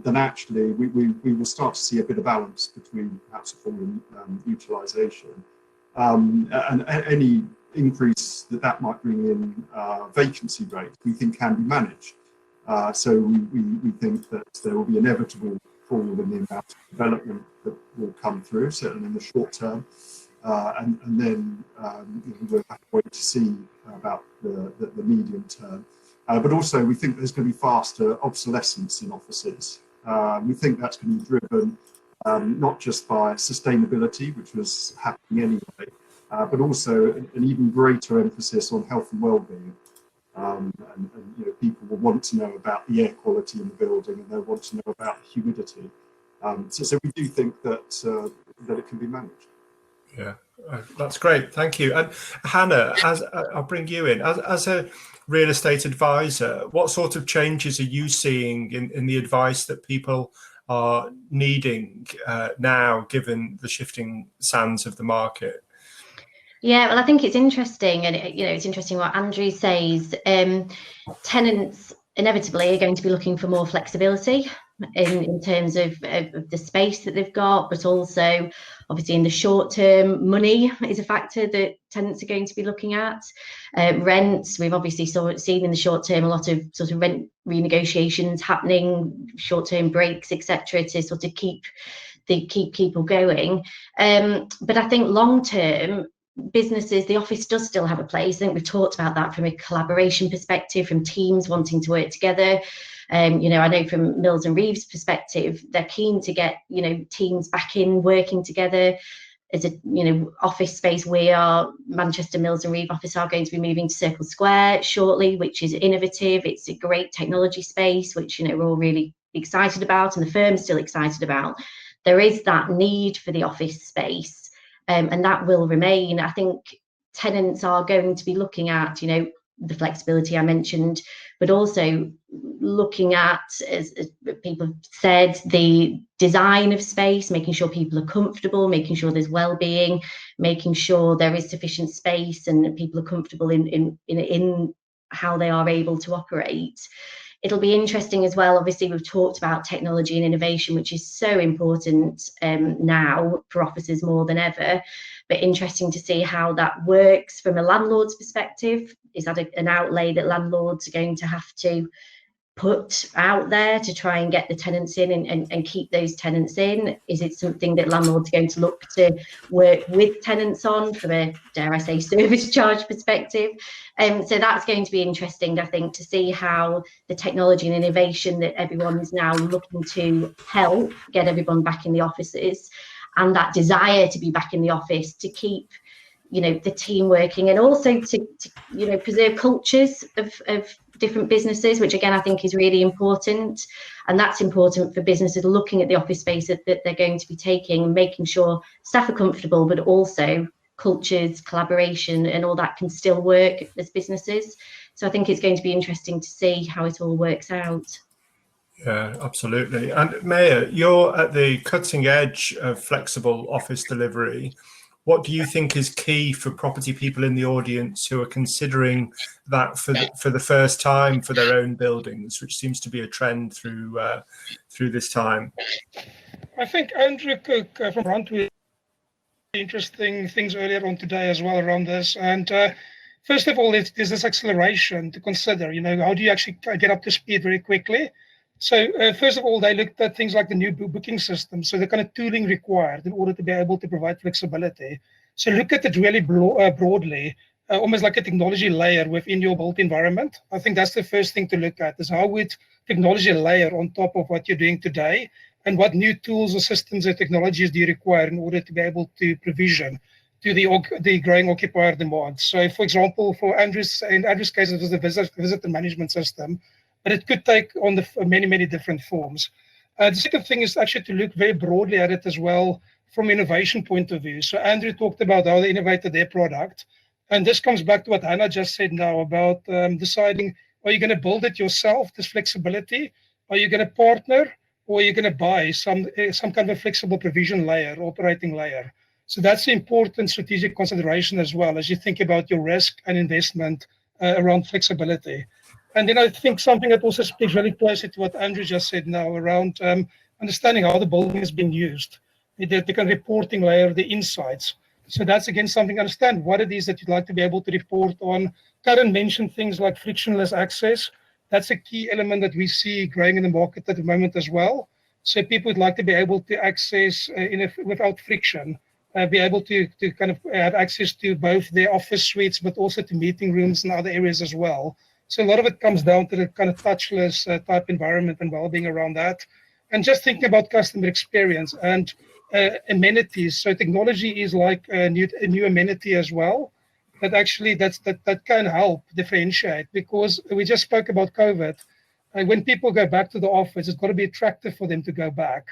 then actually we will start to see a bit of balance between perhaps a fall in utilisation. And any increase that might bring in vacancy rates, we think can be managed. So we think that there will be inevitable fall in the amount of development that will come through, certainly in the short term. And then we'll have to wait to see about the medium term. But also we think there's going to be faster obsolescence in offices. We think that's going to be driven not just by sustainability, which was happening anyway, but also an even greater emphasis on health and well-being. And people will want to know about the air quality in the building, and they'll want to know about the humidity. So we do think that it can be managed. Yeah, that's great. Thank you. And Hannah, I'll bring you in. As a real estate advisor, what sort of changes are you seeing in the advice that people are needing now, given the shifting sands of the market? Yeah, well, I think it's interesting, and it's interesting what Andrew says. Tenants inevitably are going to be looking for more flexibility. in terms of the space that they've got, but also obviously in the short term, money is a factor that tenants are going to be looking at. Rents, we've obviously seen in the short term a lot of sort of rent renegotiations happening, short term breaks, etc., to sort of keep people going. But I think long term, businesses, the office does still have a place. I think we've talked about that from a collaboration perspective, from teams wanting to work together. I know from Mills and Reeves' perspective, they're keen to get, teams back in working together. As a, office space, Manchester Mills and Reeves office are going to be moving to Circle Square shortly, which is innovative. It's a great technology space, which, we're all really excited about, and the firm's still excited about. There is that need for the office space, and that will remain. I think tenants are going to be looking at, the flexibility I mentioned, but also looking at, as people have said, the design of space, making sure people are comfortable, making sure there's well-being, making sure there is sufficient space and people are comfortable in how they are able to operate. It'll be interesting as well. Obviously, we've talked about technology and innovation, which is so important now for offices more than ever, but interesting to see how that works from a landlord's perspective. Is that an outlay that landlords are going to have to put out there to try and get the tenants in and keep those tenants in? Is it something that landlords are going to look to work with tenants on from a, dare I say, service charge perspective? So that's going to be interesting, I think, to see how the technology and innovation that everyone's now looking to help get everyone back in the offices, and that desire to be back in the office to keep the team working, and also to preserve cultures of different businesses, which again I think is really important. And that's important for businesses looking at the office space that they're going to be taking, and making sure staff are comfortable, but also cultures, collaboration and all that can still work as businesses. So I think it's going to be interesting to see how it all works out. Yeah, absolutely. And Maya, you're at the cutting edge of flexible office delivery. What do you think is key for property people in the audience who are considering that for the first time for their own buildings, which seems to be a trend through this time? I think Andrew Cooke from Bruntwood, interesting things earlier on today as well around this. And first of all, there's this acceleration to consider. How do you actually get up to speed very quickly? So first of all, they looked at things like the new booking system, so the kind of tooling required in order to be able to provide flexibility. So look at it really broadly, almost like a technology layer within your built environment. I think that's the first thing to look at, is how would technology layer on top of what you're doing today, and what new tools or systems or technologies do you require in order to be able to provision to the growing occupier demand. So for example, in Andrew's case, it was the visitor management system, but it could take on many, many different forms. The second thing is actually to look very broadly at it as well from an innovation point of view. So Andrew talked about how they innovated their product. And this comes back to what Hannah just said now about deciding, are you going to build it yourself, this flexibility? Are you going to partner? Or are you going to buy some kind of a flexible provision layer, operating layer? So that's an important strategic consideration as well as you think about your risk and investment around flexibility. And then I think something that also speaks very closely to what Andrew just said now around understanding how the building is being used, the kind of reporting layer, the insights. So that's again something, understand what it is that you'd like to be able to report on. Karen mentioned things like frictionless access. That's a key element that we see growing in the market at the moment as well. So people would like to be able to access without friction, be able to kind of have access to both their office suites, but also to meeting rooms and other areas as well. So a lot of it comes down to the kind of touchless type environment and well-being around that. And just thinking about customer experience and amenities. So technology is like a new amenity as well. That actually that can help differentiate, because we just spoke about COVID. When people go back to the office, it's got to be attractive for them to go back.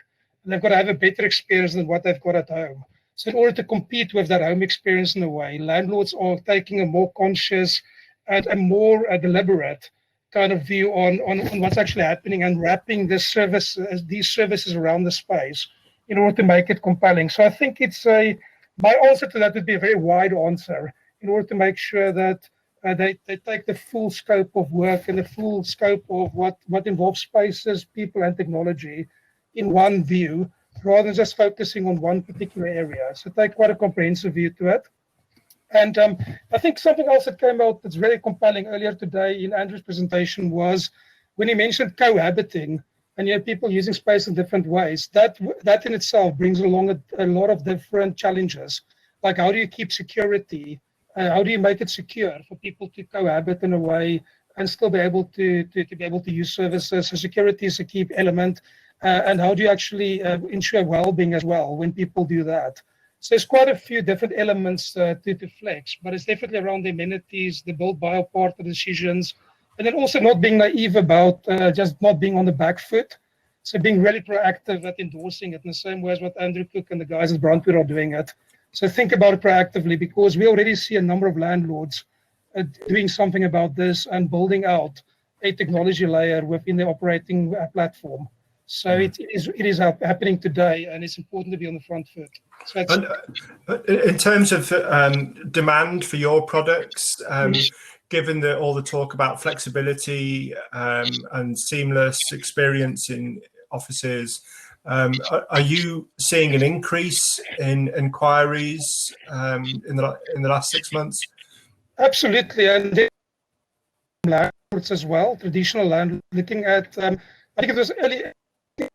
And they've got to have a better experience than what they've got at home. So in order to compete with that home experience in a way, landlords are taking a more conscious and a more deliberate kind of view on what's actually happening, and wrapping these services around the space in order to make it compelling. So I think my answer to that would be a very wide answer, in order to make sure that they take the full scope of work and the full scope of what involves spaces, people, and technology in one view, rather than just focusing on one particular area. So take quite a comprehensive view to it. And I think something else that came out that's very compelling earlier today in Andrew's presentation was when he mentioned cohabiting and people using space in different ways. That in itself brings along a lot of different challenges. Like, how do you keep security? How do you make it secure for people to cohabit in a way and still be able to use services? So security is a key element. And how do you actually ensure well-being as well when people do that? So there's quite a few different elements to flex, but it's definitely around the amenities, the build-buy part of the decisions, and then also not being naive about just not being on the back foot. So being really proactive at endorsing it in the same way as what Andrew Cooke and the guys at Bruntwood are doing it. So think about it proactively, because we already see a number of landlords doing something about this and building out a technology layer within the operating platform. So it is happening today, and it's important to be on the front foot. So in terms of demand for your products, given all the talk about flexibility and seamless experience in offices, are you seeing an increase in inquiries in the last 6 months? Absolutely, and landlords as well, traditional landlords, looking at, I think it was earlier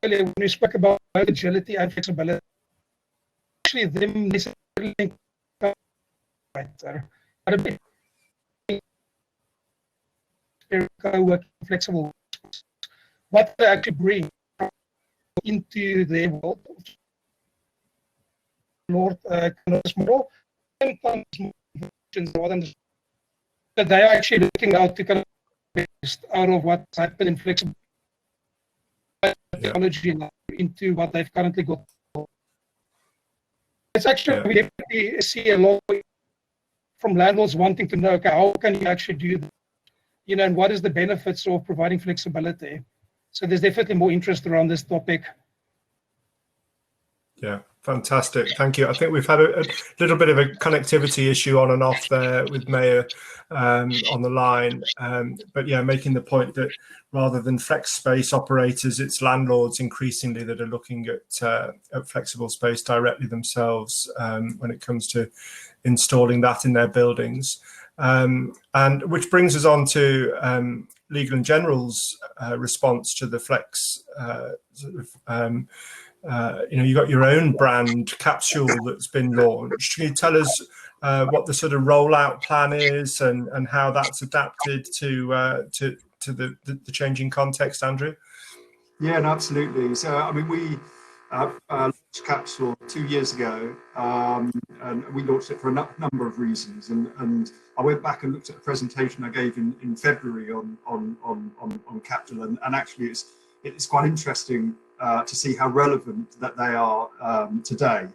when we spoke about agility and flexibility, actually them necessarily but a bit co-working flexible, what they actually bring into their world, Lord model, that they are actually looking out to kind of best out of what's happened in flexible technology into what they've currently got. It's actually, we definitely see a lot from landlords wanting to know, okay, how can you actually do that? And what is the benefits of providing flexibility? So there's definitely more interest around this topic. Yeah, fantastic. Thank you. I think we've had a little bit of a connectivity issue on and off there with Mayor on the line. But yeah, making the point that rather than flex space operators, it's landlords increasingly that are looking at flexible space directly themselves when it comes to installing that in their buildings. And which brings us on to Legal & General's response to the flex you've got your own brand capsule that's been launched. Can you tell us what the sort of rollout plan is and how that's adapted to the changing context, Andrew? Yeah, no, absolutely. So, I mean, we launched Capsule 2 years ago, and we launched it for a number of reasons. And I went back and looked at a presentation I gave in February on Capsule, and actually it's quite interesting to see how relevant that they are today.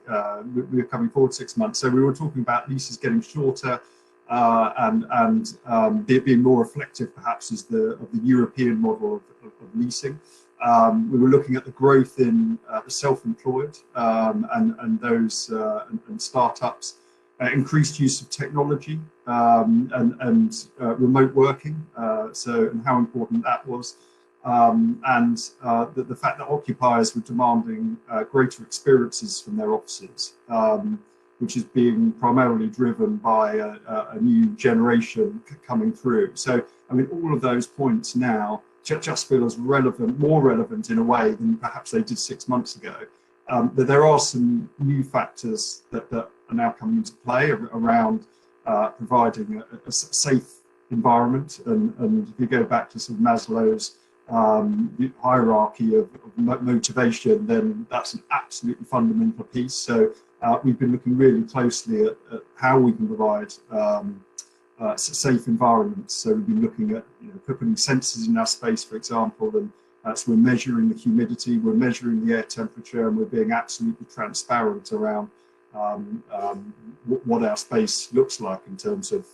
We're coming forward 6 months. So we were talking about leases getting shorter and being more reflective, perhaps, of the European model of leasing. We were looking at the growth in the self-employed and those and startups, increased use of technology and remote working. And how important that was. And the fact that occupiers were demanding greater experiences from their offices, which is being primarily driven by a new generation coming through. So, I mean, all of those points now just feel as relevant, more relevant in a way than perhaps they did 6 months ago. But there are some new factors that are now coming into play around providing a safe environment. And if you go back to sort of Maslow's hierarchy of motivation, then that's an absolutely fundamental piece. So we've been looking really closely at how we can provide safe environments. So we've been looking at putting sensors in our space, for example, and so we're measuring the humidity, we're measuring the air temperature, and we're being absolutely transparent around what our space looks like in terms of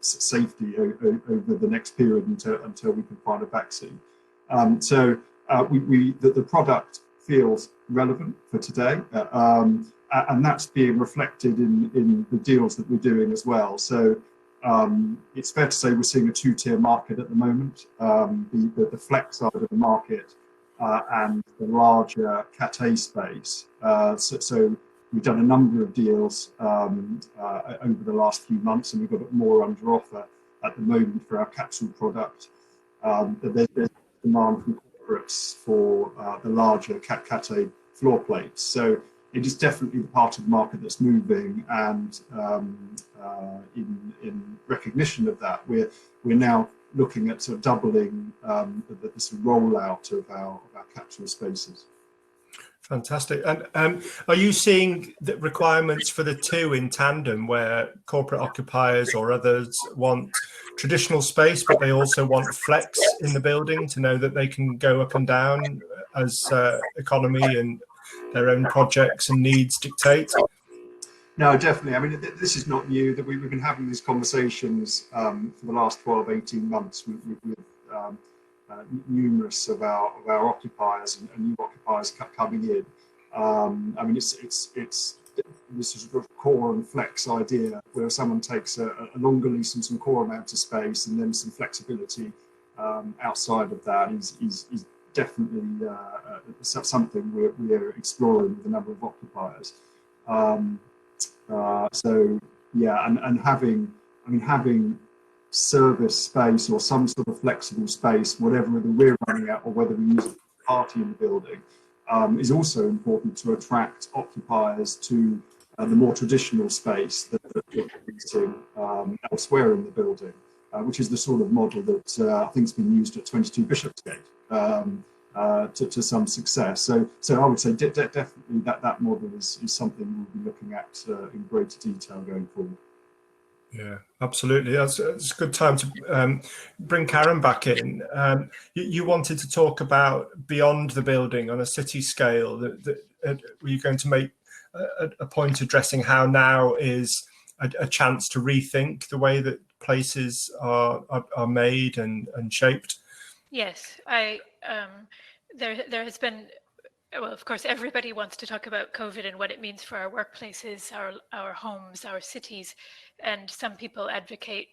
safety over the next period until we can find a vaccine. The product feels relevant for today, and that's being reflected in the deals that we're doing as well. So it's fair to say we're seeing a two-tier market at the moment. The flex side of the market and the larger Cat A space. So we've done a number of deals over the last few months, and we've got more under offer at the moment for our capsule product. There's demand from corporates for the larger Cat A floor plates. So it is definitely the part of the market that's moving, and in recognition of that, we're now looking at sort of doubling the sort of rollout of our capsule spaces. Fantastic. And are you seeing the requirements for the two in tandem, where corporate occupiers or others want traditional space, but they also want flex in the building to know that they can go up and down as economy and their own projects and needs dictate? No, definitely. I mean, this is not new. That we've been having these conversations for the last 12, 18 months with numerous of our occupiers and new occupiers coming in. I mean, it's this sort of core and flex idea, where someone takes a longer lease and some core amount of space, and then some flexibility outside of that is definitely something we're exploring with a number of occupiers. So yeah, and having service space or some sort of flexible space, whatever we're running at, or whether we use a party in the building, is also important to attract occupiers to the more traditional space that we're using elsewhere in the building, which is the sort of model that I think has been used at 22 Bishopsgate to some success. So I would say definitely that model is something we'll be looking at in greater detail going forward. Yeah, absolutely. It's a good time to bring Karen back in. You wanted to talk about beyond the building on a city scale. Were you going to make a point addressing how now is a chance to rethink the way that places are made and shaped? Yes, there has been, well, of course, everybody wants to talk about COVID and what it means for our workplaces, our homes, our cities, and some people advocate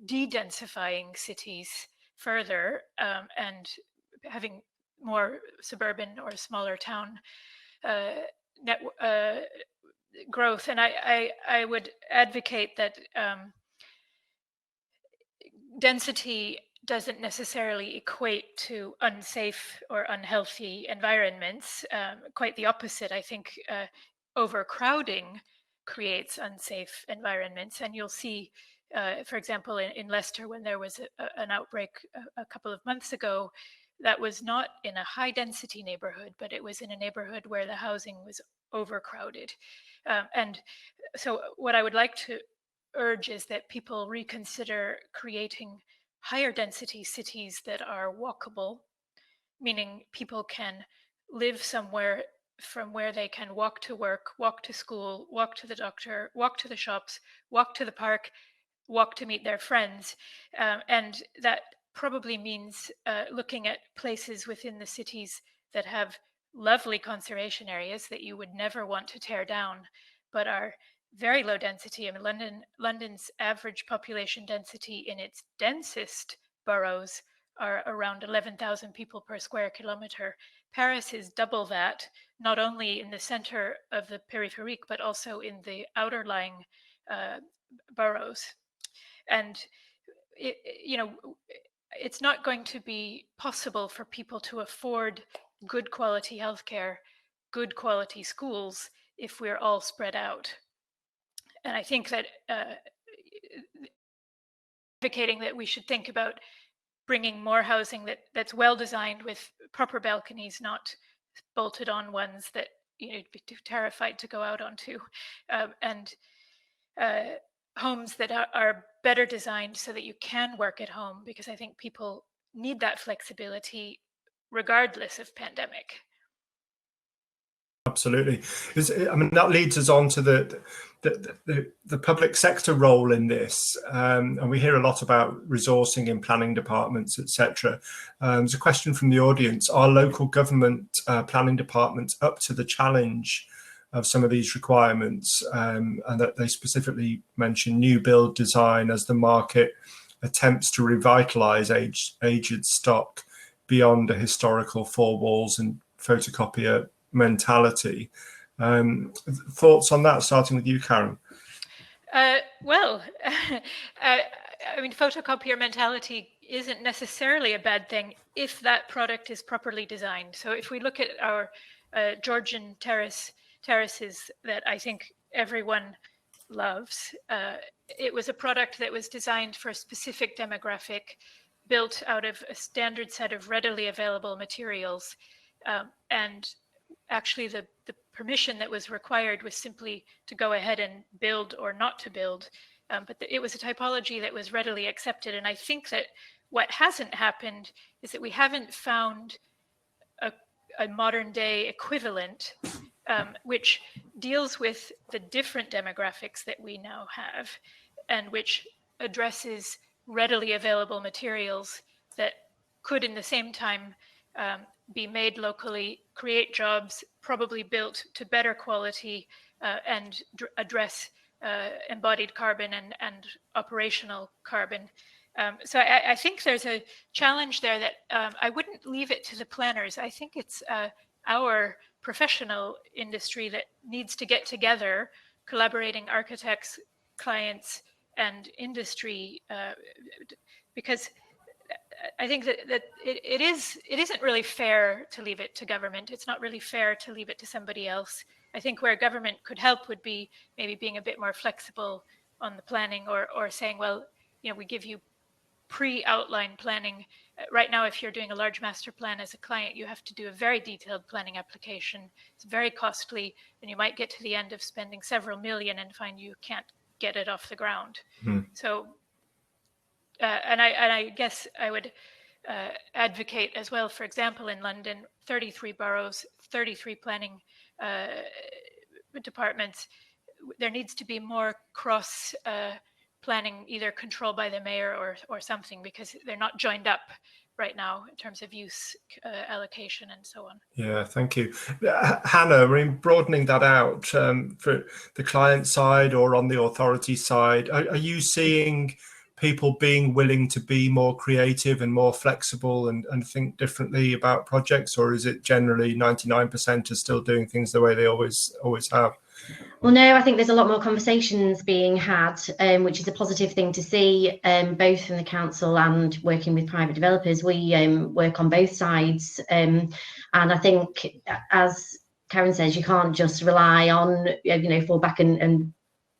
de-densifying cities further and having more suburban or smaller town growth. And I would advocate that density doesn't necessarily equate to unsafe or unhealthy environments. Quite the opposite. I think overcrowding creates unsafe environments. And you'll see, for example, in Leicester, when there was an outbreak a couple of months ago, that was not in a high density neighborhood, but it was in a neighborhood where the housing was overcrowded. And so what I would like to urge is that people reconsider creating higher density cities that are walkable, meaning people can live somewhere from where they can walk to work, walk to school, walk to the doctor, walk to the shops, walk to the park, walk to meet their friends. And that probably means looking at places within the cities that have lovely conservation areas that you would never want to tear down, but are very low density. I mean, London's average population density in its densest boroughs are around 11,000 people per square kilometre. Paris is double that, not only in the centre of the périphérique, but also in the outer-lying boroughs. And it's not going to be possible for people to afford good quality healthcare, good quality schools, if we're all spread out. And I think that advocating that we should think about bringing more housing that's well designed with proper balconies, not bolted on ones that you'd be too terrified to go out onto, and homes that are better designed so that you can work at home, because I think people need that flexibility regardless of pandemic. Absolutely. I mean, that leads us on to the public sector role in this, and we hear a lot about resourcing in planning departments, etc. There's a question from the audience: are local government planning departments up to the challenge of some of these requirements, and that they specifically mention new build design as the market attempts to revitalize aged stock beyond a historical four walls and photocopier mentality. Thoughts on that, starting with you, Karen? Well, I mean, photocopier mentality isn't necessarily a bad thing if that product is properly designed. So if we look at our Georgian terraces that I think everyone loves, it was a product that was designed for a specific demographic, built out of a standard set of readily available materials, and actually the permission that was required was simply to go ahead and build or not to build. But it was a typology that was readily accepted. And I think that what hasn't happened is that we haven't found a modern day equivalent which deals with the different demographics that we now have, and which addresses readily available materials that could in the same time be made locally, create jobs, probably built to better quality, and address embodied carbon and operational carbon. So I think there's a challenge there that I wouldn't leave it to the planners. I think it's our professional industry that needs to get together, collaborating architects, clients, and industry, because I think that it isn't really fair to leave it to government. It's not really fair to leave it to somebody else. I think where government could help would be maybe being a bit more flexible on the planning, or saying, well, you know, we give you pre-outline planning. Right now, if you're doing a large master plan as a client, you have to do a very detailed planning application. It's very costly, and you might get to the end of spending several million and find you can't get it off the ground. So, and I guess I would advocate as well, for example, in London, 33 boroughs, 33 planning departments, there needs to be more cross planning, either controlled by the mayor or something, because they're not joined up right now in terms of use allocation and so on. Yeah, thank you. Hannah, I mean, broadening that out for the client side or on the authority side, are you seeing people being willing to be more creative and more flexible and think differently about projects, or is it generally 99% are still doing things the way they always have? Well, no, I think there's a lot more conversations being had, which is a positive thing to see, both from the council and working with private developers. We work on both sides. And I think, as Karen says, you can't just rely on, fall back and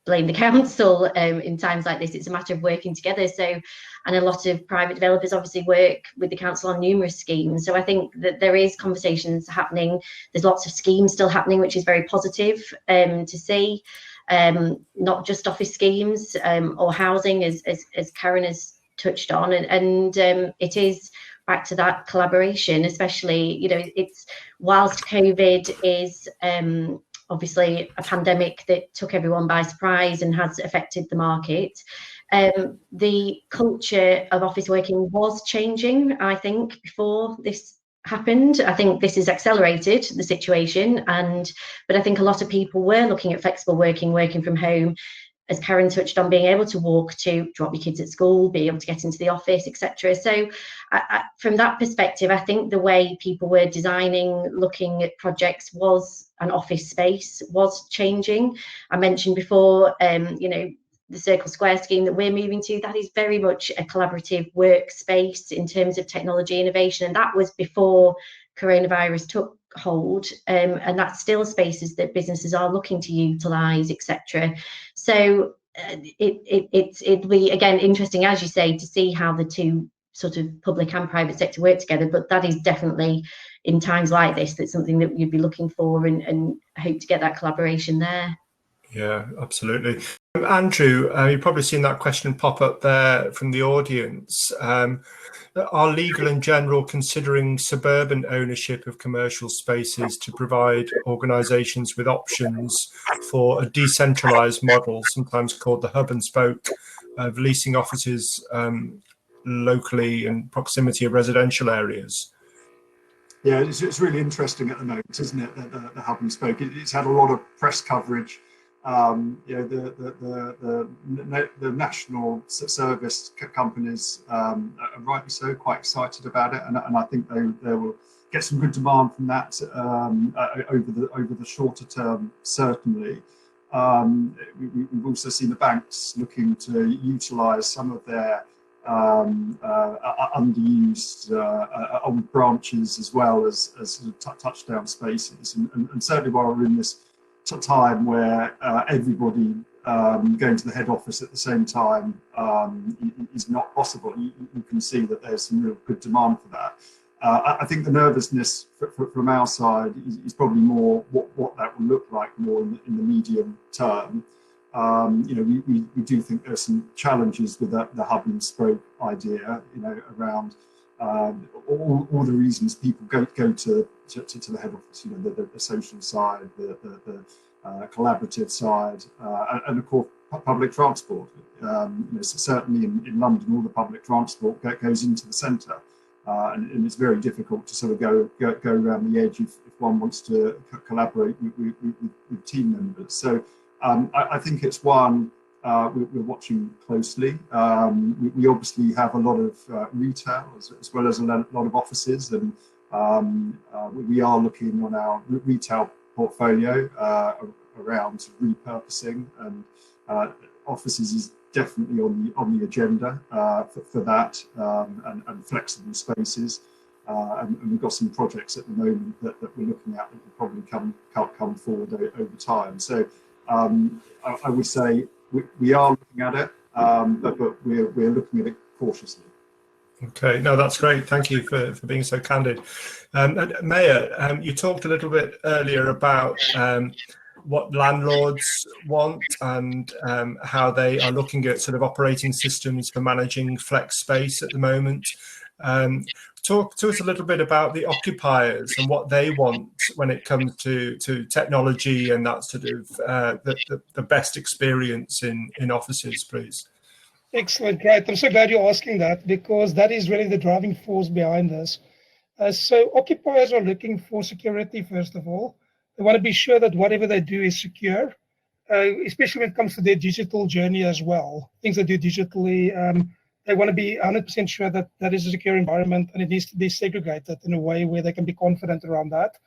blame the council in times like this. It's a matter of working together. So, and a lot of private developers obviously work with the council on numerous schemes. So I think that there is conversations happening. There's lots of schemes still happening, which is very positive to see. Not just office schemes or housing, as Karen has touched on, and it is back to that collaboration, especially, it's whilst COVID is obviously a pandemic that took everyone by surprise and has affected the market. The culture of office working was changing, I think, before this happened. I think this has accelerated the situation, but I think a lot of people were looking at flexible working from home, as Karen touched on, being able to walk to drop your kids at school, be able to get into the office, etc. So from that perspective, I think the way people were designing, looking at projects an office space was changing. I mentioned before, the Circle Square scheme that we're moving to, that is very much a collaborative workspace in terms of technology innovation. And that was before coronavirus took hold, and that's still spaces that businesses are looking to utilise, etc. So it'll be, again, interesting, as you say, to see how the two sort of public and private sector work together. But that is definitely, in times like this, that's something that you'd be looking for, and hope to get that collaboration there. Yeah, absolutely. Andrew, you've probably seen that question pop up there from the audience. Are Legal and General considering suburban ownership of commercial spaces to provide organisations with options for a decentralised model, sometimes called the hub and spoke, of leasing offices locally in proximity of residential areas? Yeah, it's really interesting at the moment, isn't it? The hub and spoke. It's had a lot of press coverage. The national service companies are rightly so quite excited about it, and I think they will get some good demand from that over the shorter term, certainly. We've also seen the banks looking to utilise some of their underused old branches as well as sort of touchdown spaces, and certainly while we're in this time where everybody going to the head office at the same time is not possible, you can see that there's some real good demand for that. I think the nervousness from our side is probably more what that will look like more in the medium term. We do think there's some challenges with the hub and spoke idea, around all the reasons people go to the head office, the social side, the collaborative side, and of course public transport. Certainly in London, all the public transport goes into the centre, and it's very difficult to sort of go around the edge if one wants to collaborate with team members. So I think it's one we're watching closely. We obviously have a lot of retail as well as a lot of offices, and we are looking on our retail portfolio around repurposing, and offices is definitely on the agenda for that, and flexible spaces. And we've got some projects at the moment that we're looking at that will probably come forward over time. So I would say we are looking at it, but we're looking at it cautiously. Okay, no, that's great. Thank you for being so candid. And Mayor, you talked a little bit earlier about what landlords want and how they are looking at sort of operating systems for managing flex space at the moment. Talk to us a little bit about the occupiers and what they want when it comes to technology and that sort of the best experience in offices, please. Excellent, great. I'm so glad you're asking that, because that is really the driving force behind this. So occupiers are looking for security, first of all. They want to be sure that whatever they do is secure, especially when it comes to their digital journey as well. Things they do digitally, they want to be 100% sure that that is a secure environment, and it needs to be segregated in a way where they can be confident around that.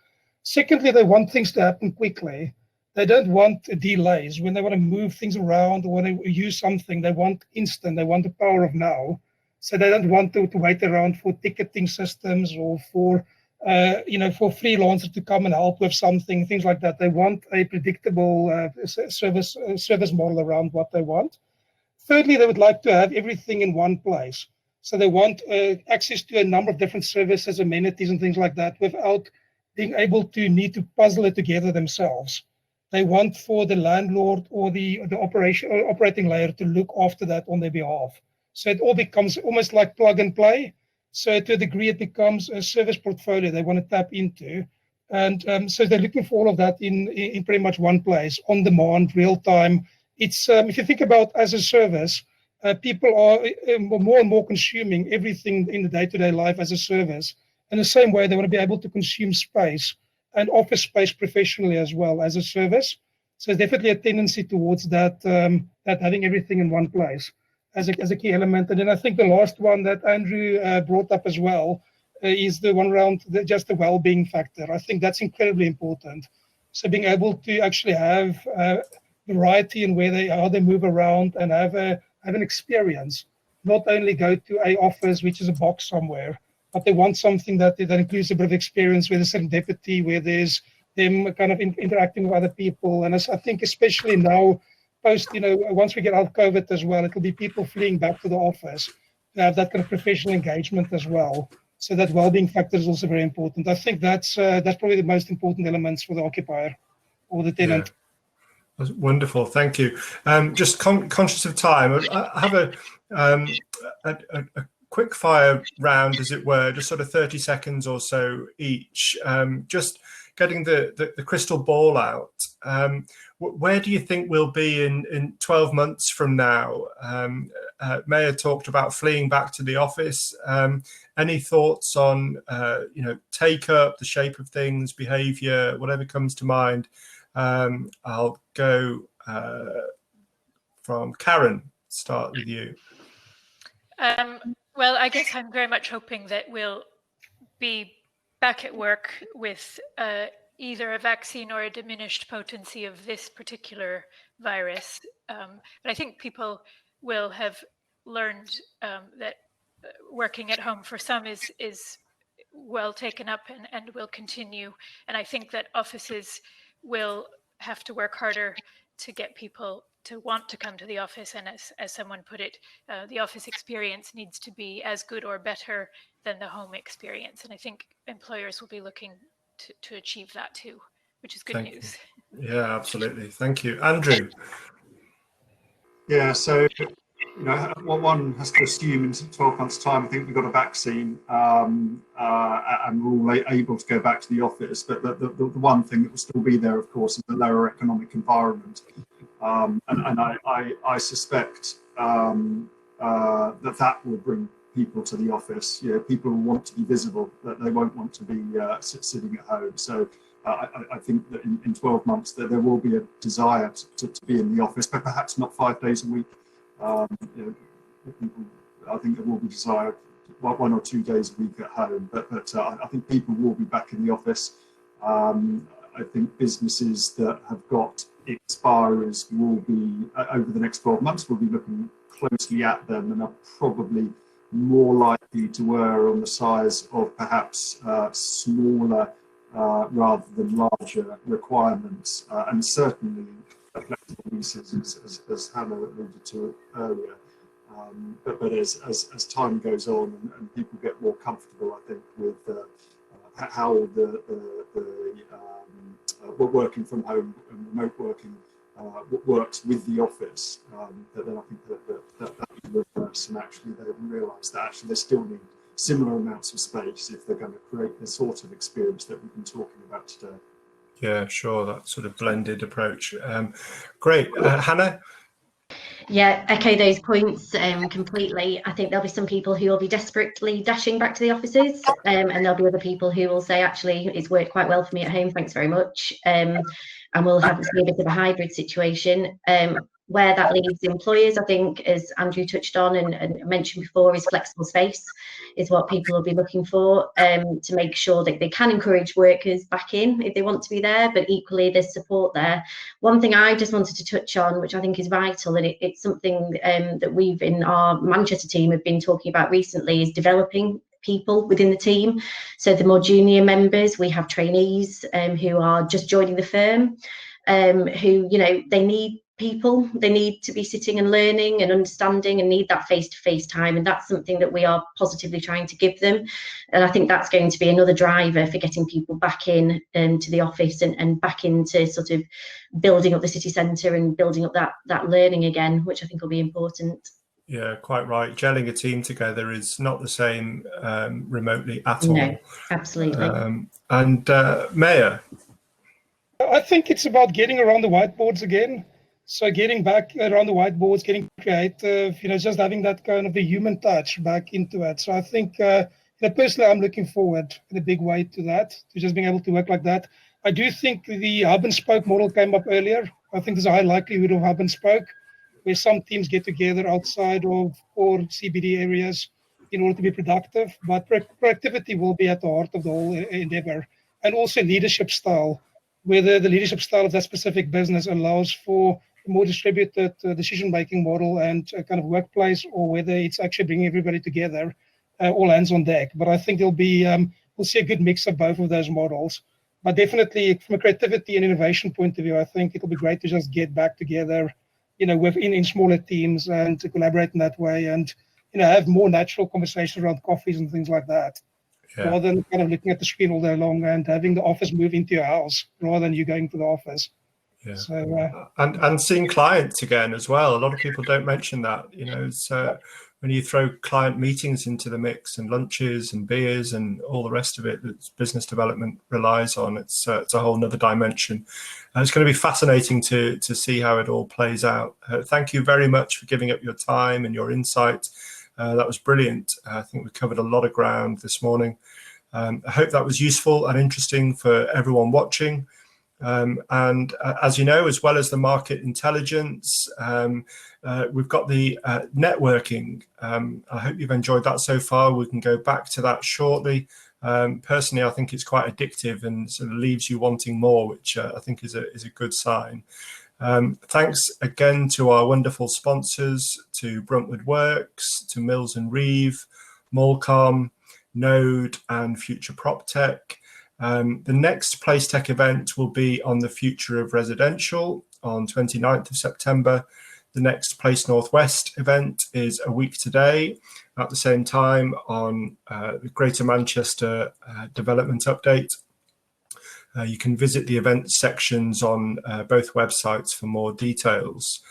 Secondly, they want things to happen quickly. They don't want delays. When they want to move things around or when they use something, they want instant, they want the power of now. So they don't want to wait around for ticketing systems or for freelancers to come and help with something, things like that. They want a predictable service model around what they want. Thirdly, they would like to have everything in one place. So they want access to a number of different services, amenities, and things like that without being able to need to puzzle it together themselves. They want for the landlord or the operating layer to look after that on their behalf. So it all becomes almost like plug and play. So to a degree, it becomes a service portfolio they want to tap into. And so they're looking for all of that in pretty much one place, on demand, real time. It's if you think about as a service, people are more and more consuming everything in the day-to-day life as a service. In the same way, they want to be able to consume space and office space professionally as well as a service. So there's definitely a tendency towards that, that having everything in one place as a key element. And then I think the last one that Andrew brought up as well is the one around just the well-being factor. I think that's incredibly important. So being able to actually have variety in how they move around and have an experience, not only go to a office which is a box somewhere, but they want something that includes a bit of experience where there's serendipity, where there's them kind of interacting with other people. And I think especially now, post, once we get out of COVID as well, it'll be people fleeing back to the office to have that kind of professional engagement as well. So that well-being factor is also very important. I think that's probably the most important elements for the occupier or the tenant. Yeah. That's wonderful, thank you. Just conscious of time, I have a quick fire round, as it were, just sort of 30 seconds or so each. Just getting the crystal ball out. Where do you think we'll be in 12 months from now? Maya talked about fleeing back to the office. Any thoughts on, take up, the shape of things, behavior, whatever comes to mind? I'll go from Karen, start with you. Well, I guess I'm very much hoping that we'll be back at work with either a vaccine or a diminished potency of this particular virus. But I think people will have learned that working at home for some is well taken up and will continue. And I think that offices will have to work harder to get people to want to come to the office. And as someone put it, the office experience needs to be as good or better than the home experience. And I think employers will be looking to achieve that too, which is good news. Yeah, absolutely. Thank you. Andrew. Yeah, so what one has to assume in 12 months' time, I think we've got a vaccine and we're all able to go back to the office. But the one thing that will still be there, of course, is the lower economic environment. And I suspect that will bring people to the office. People will want to be visible, that they won't want to be sitting at home. So I think that in 12 months there will be a desire to be in the office, but perhaps not 5 days a week. People, I think there will be desire 1 or 2 days a week at home, but I think people will be back in the office. I think businesses that have got expirers will be, over the next 12 months, will be looking closely at them and are probably more likely to err on the size of perhaps smaller rather than larger requirements, and certainly flexible leases, as Hannah alluded to earlier. But as time goes on and people get more comfortable, I think, with how the working from home and remote working works with the office, then I think that will reverse, and actually they will realise that actually they still need similar amounts of space if they're going to create the sort of experience that we've been talking about today. Yeah, sure, that sort of blended approach. Great. Hannah? Yeah, echo those points completely. I think there'll be some people who will be desperately dashing back to the offices, and there'll be other people who will say, actually, it's worked quite well for me at home, thanks very much. And we'll have to see a bit of a hybrid situation. Where that leaves employers, I think, as Andrew touched on and mentioned before, is flexible space is what people will be looking for, to make sure that they can encourage workers back in if they want to be there, but equally there's support there. One thing I just wanted to touch on, which I think is vital, and it's something that we've in our Manchester team have been talking about recently, is developing people within the team. So the more junior members, we have trainees who are just joining the firm, who, they need people, they need to be sitting and learning and understanding and need that face-to-face time, and that's something that we are positively trying to give them. And I think that's going to be another driver for getting people back in to the office and back into sort of building up the city centre and building up that learning again, which I think will be important. Yeah, quite right. Gelling a team together is not the same remotely at all. No, absolutely. And Maya? I think it's about getting around the whiteboards again. So getting back around the whiteboards, getting creative, just having that kind of the human touch back into it. So I think personally, I'm looking forward in a big way to that, to just being able to work like that. I do think the hub and spoke model came up earlier. I think there's a high likelihood of hub and spoke, where some teams get together outside of core CBD areas in order to be productive. But productivity will be at the heart of the whole endeavor, and also leadership style, whether the leadership style of that specific business allows for a more distributed decision-making model and a kind of workplace, or whether it's actually bringing everybody together, all hands on deck. But I think there'll be, we'll see a good mix of both of those models. But definitely from a creativity and innovation point of view, I think it'll be great to just get back together, in smaller teams and to collaborate in that way, and, have more natural conversations around coffees and things like that. Yeah. Rather than kind of looking at the screen all day long and having the office move into your house rather than you going to the office. Yeah. So, and seeing clients again as well. A lot of people don't mention that. when you throw client meetings into the mix and lunches and beers and all the rest of it that business development relies on, it's a whole nother dimension. It's going to be fascinating to see how it all plays out. Thank you very much for giving up your time and your insight. That was brilliant. I think we covered a lot of ground this morning. I hope that was useful and interesting for everyone watching. As you know, as well as the market intelligence, we've got the networking. I hope you've enjoyed that so far. We can go back to that shortly. Personally, I think it's quite addictive and sort of leaves you wanting more, which I think is a good sign. Thanks again to our wonderful sponsors, to Bruntwood Works, to Mills and Reeve, Molcom, Node, and Future PropTech. The next PlaceTech event will be on the future of residential on 29th of September. The next Place Northwest event is a week today at the same time on the Greater Manchester Development Update. You can visit the event sections on both websites for more details.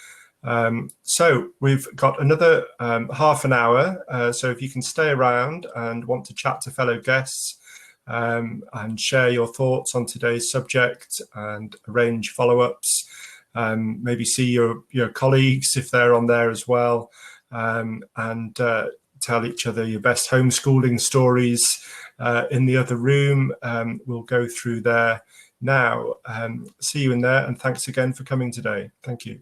So we've got another half an hour. So if you can stay around and want to chat to fellow guests, and share your thoughts on today's subject and arrange follow-ups, maybe see your colleagues if they're on there as well, and tell each other your best homeschooling stories in the other room. We'll go through there now. See you in there, and thanks again for coming today. Thank you.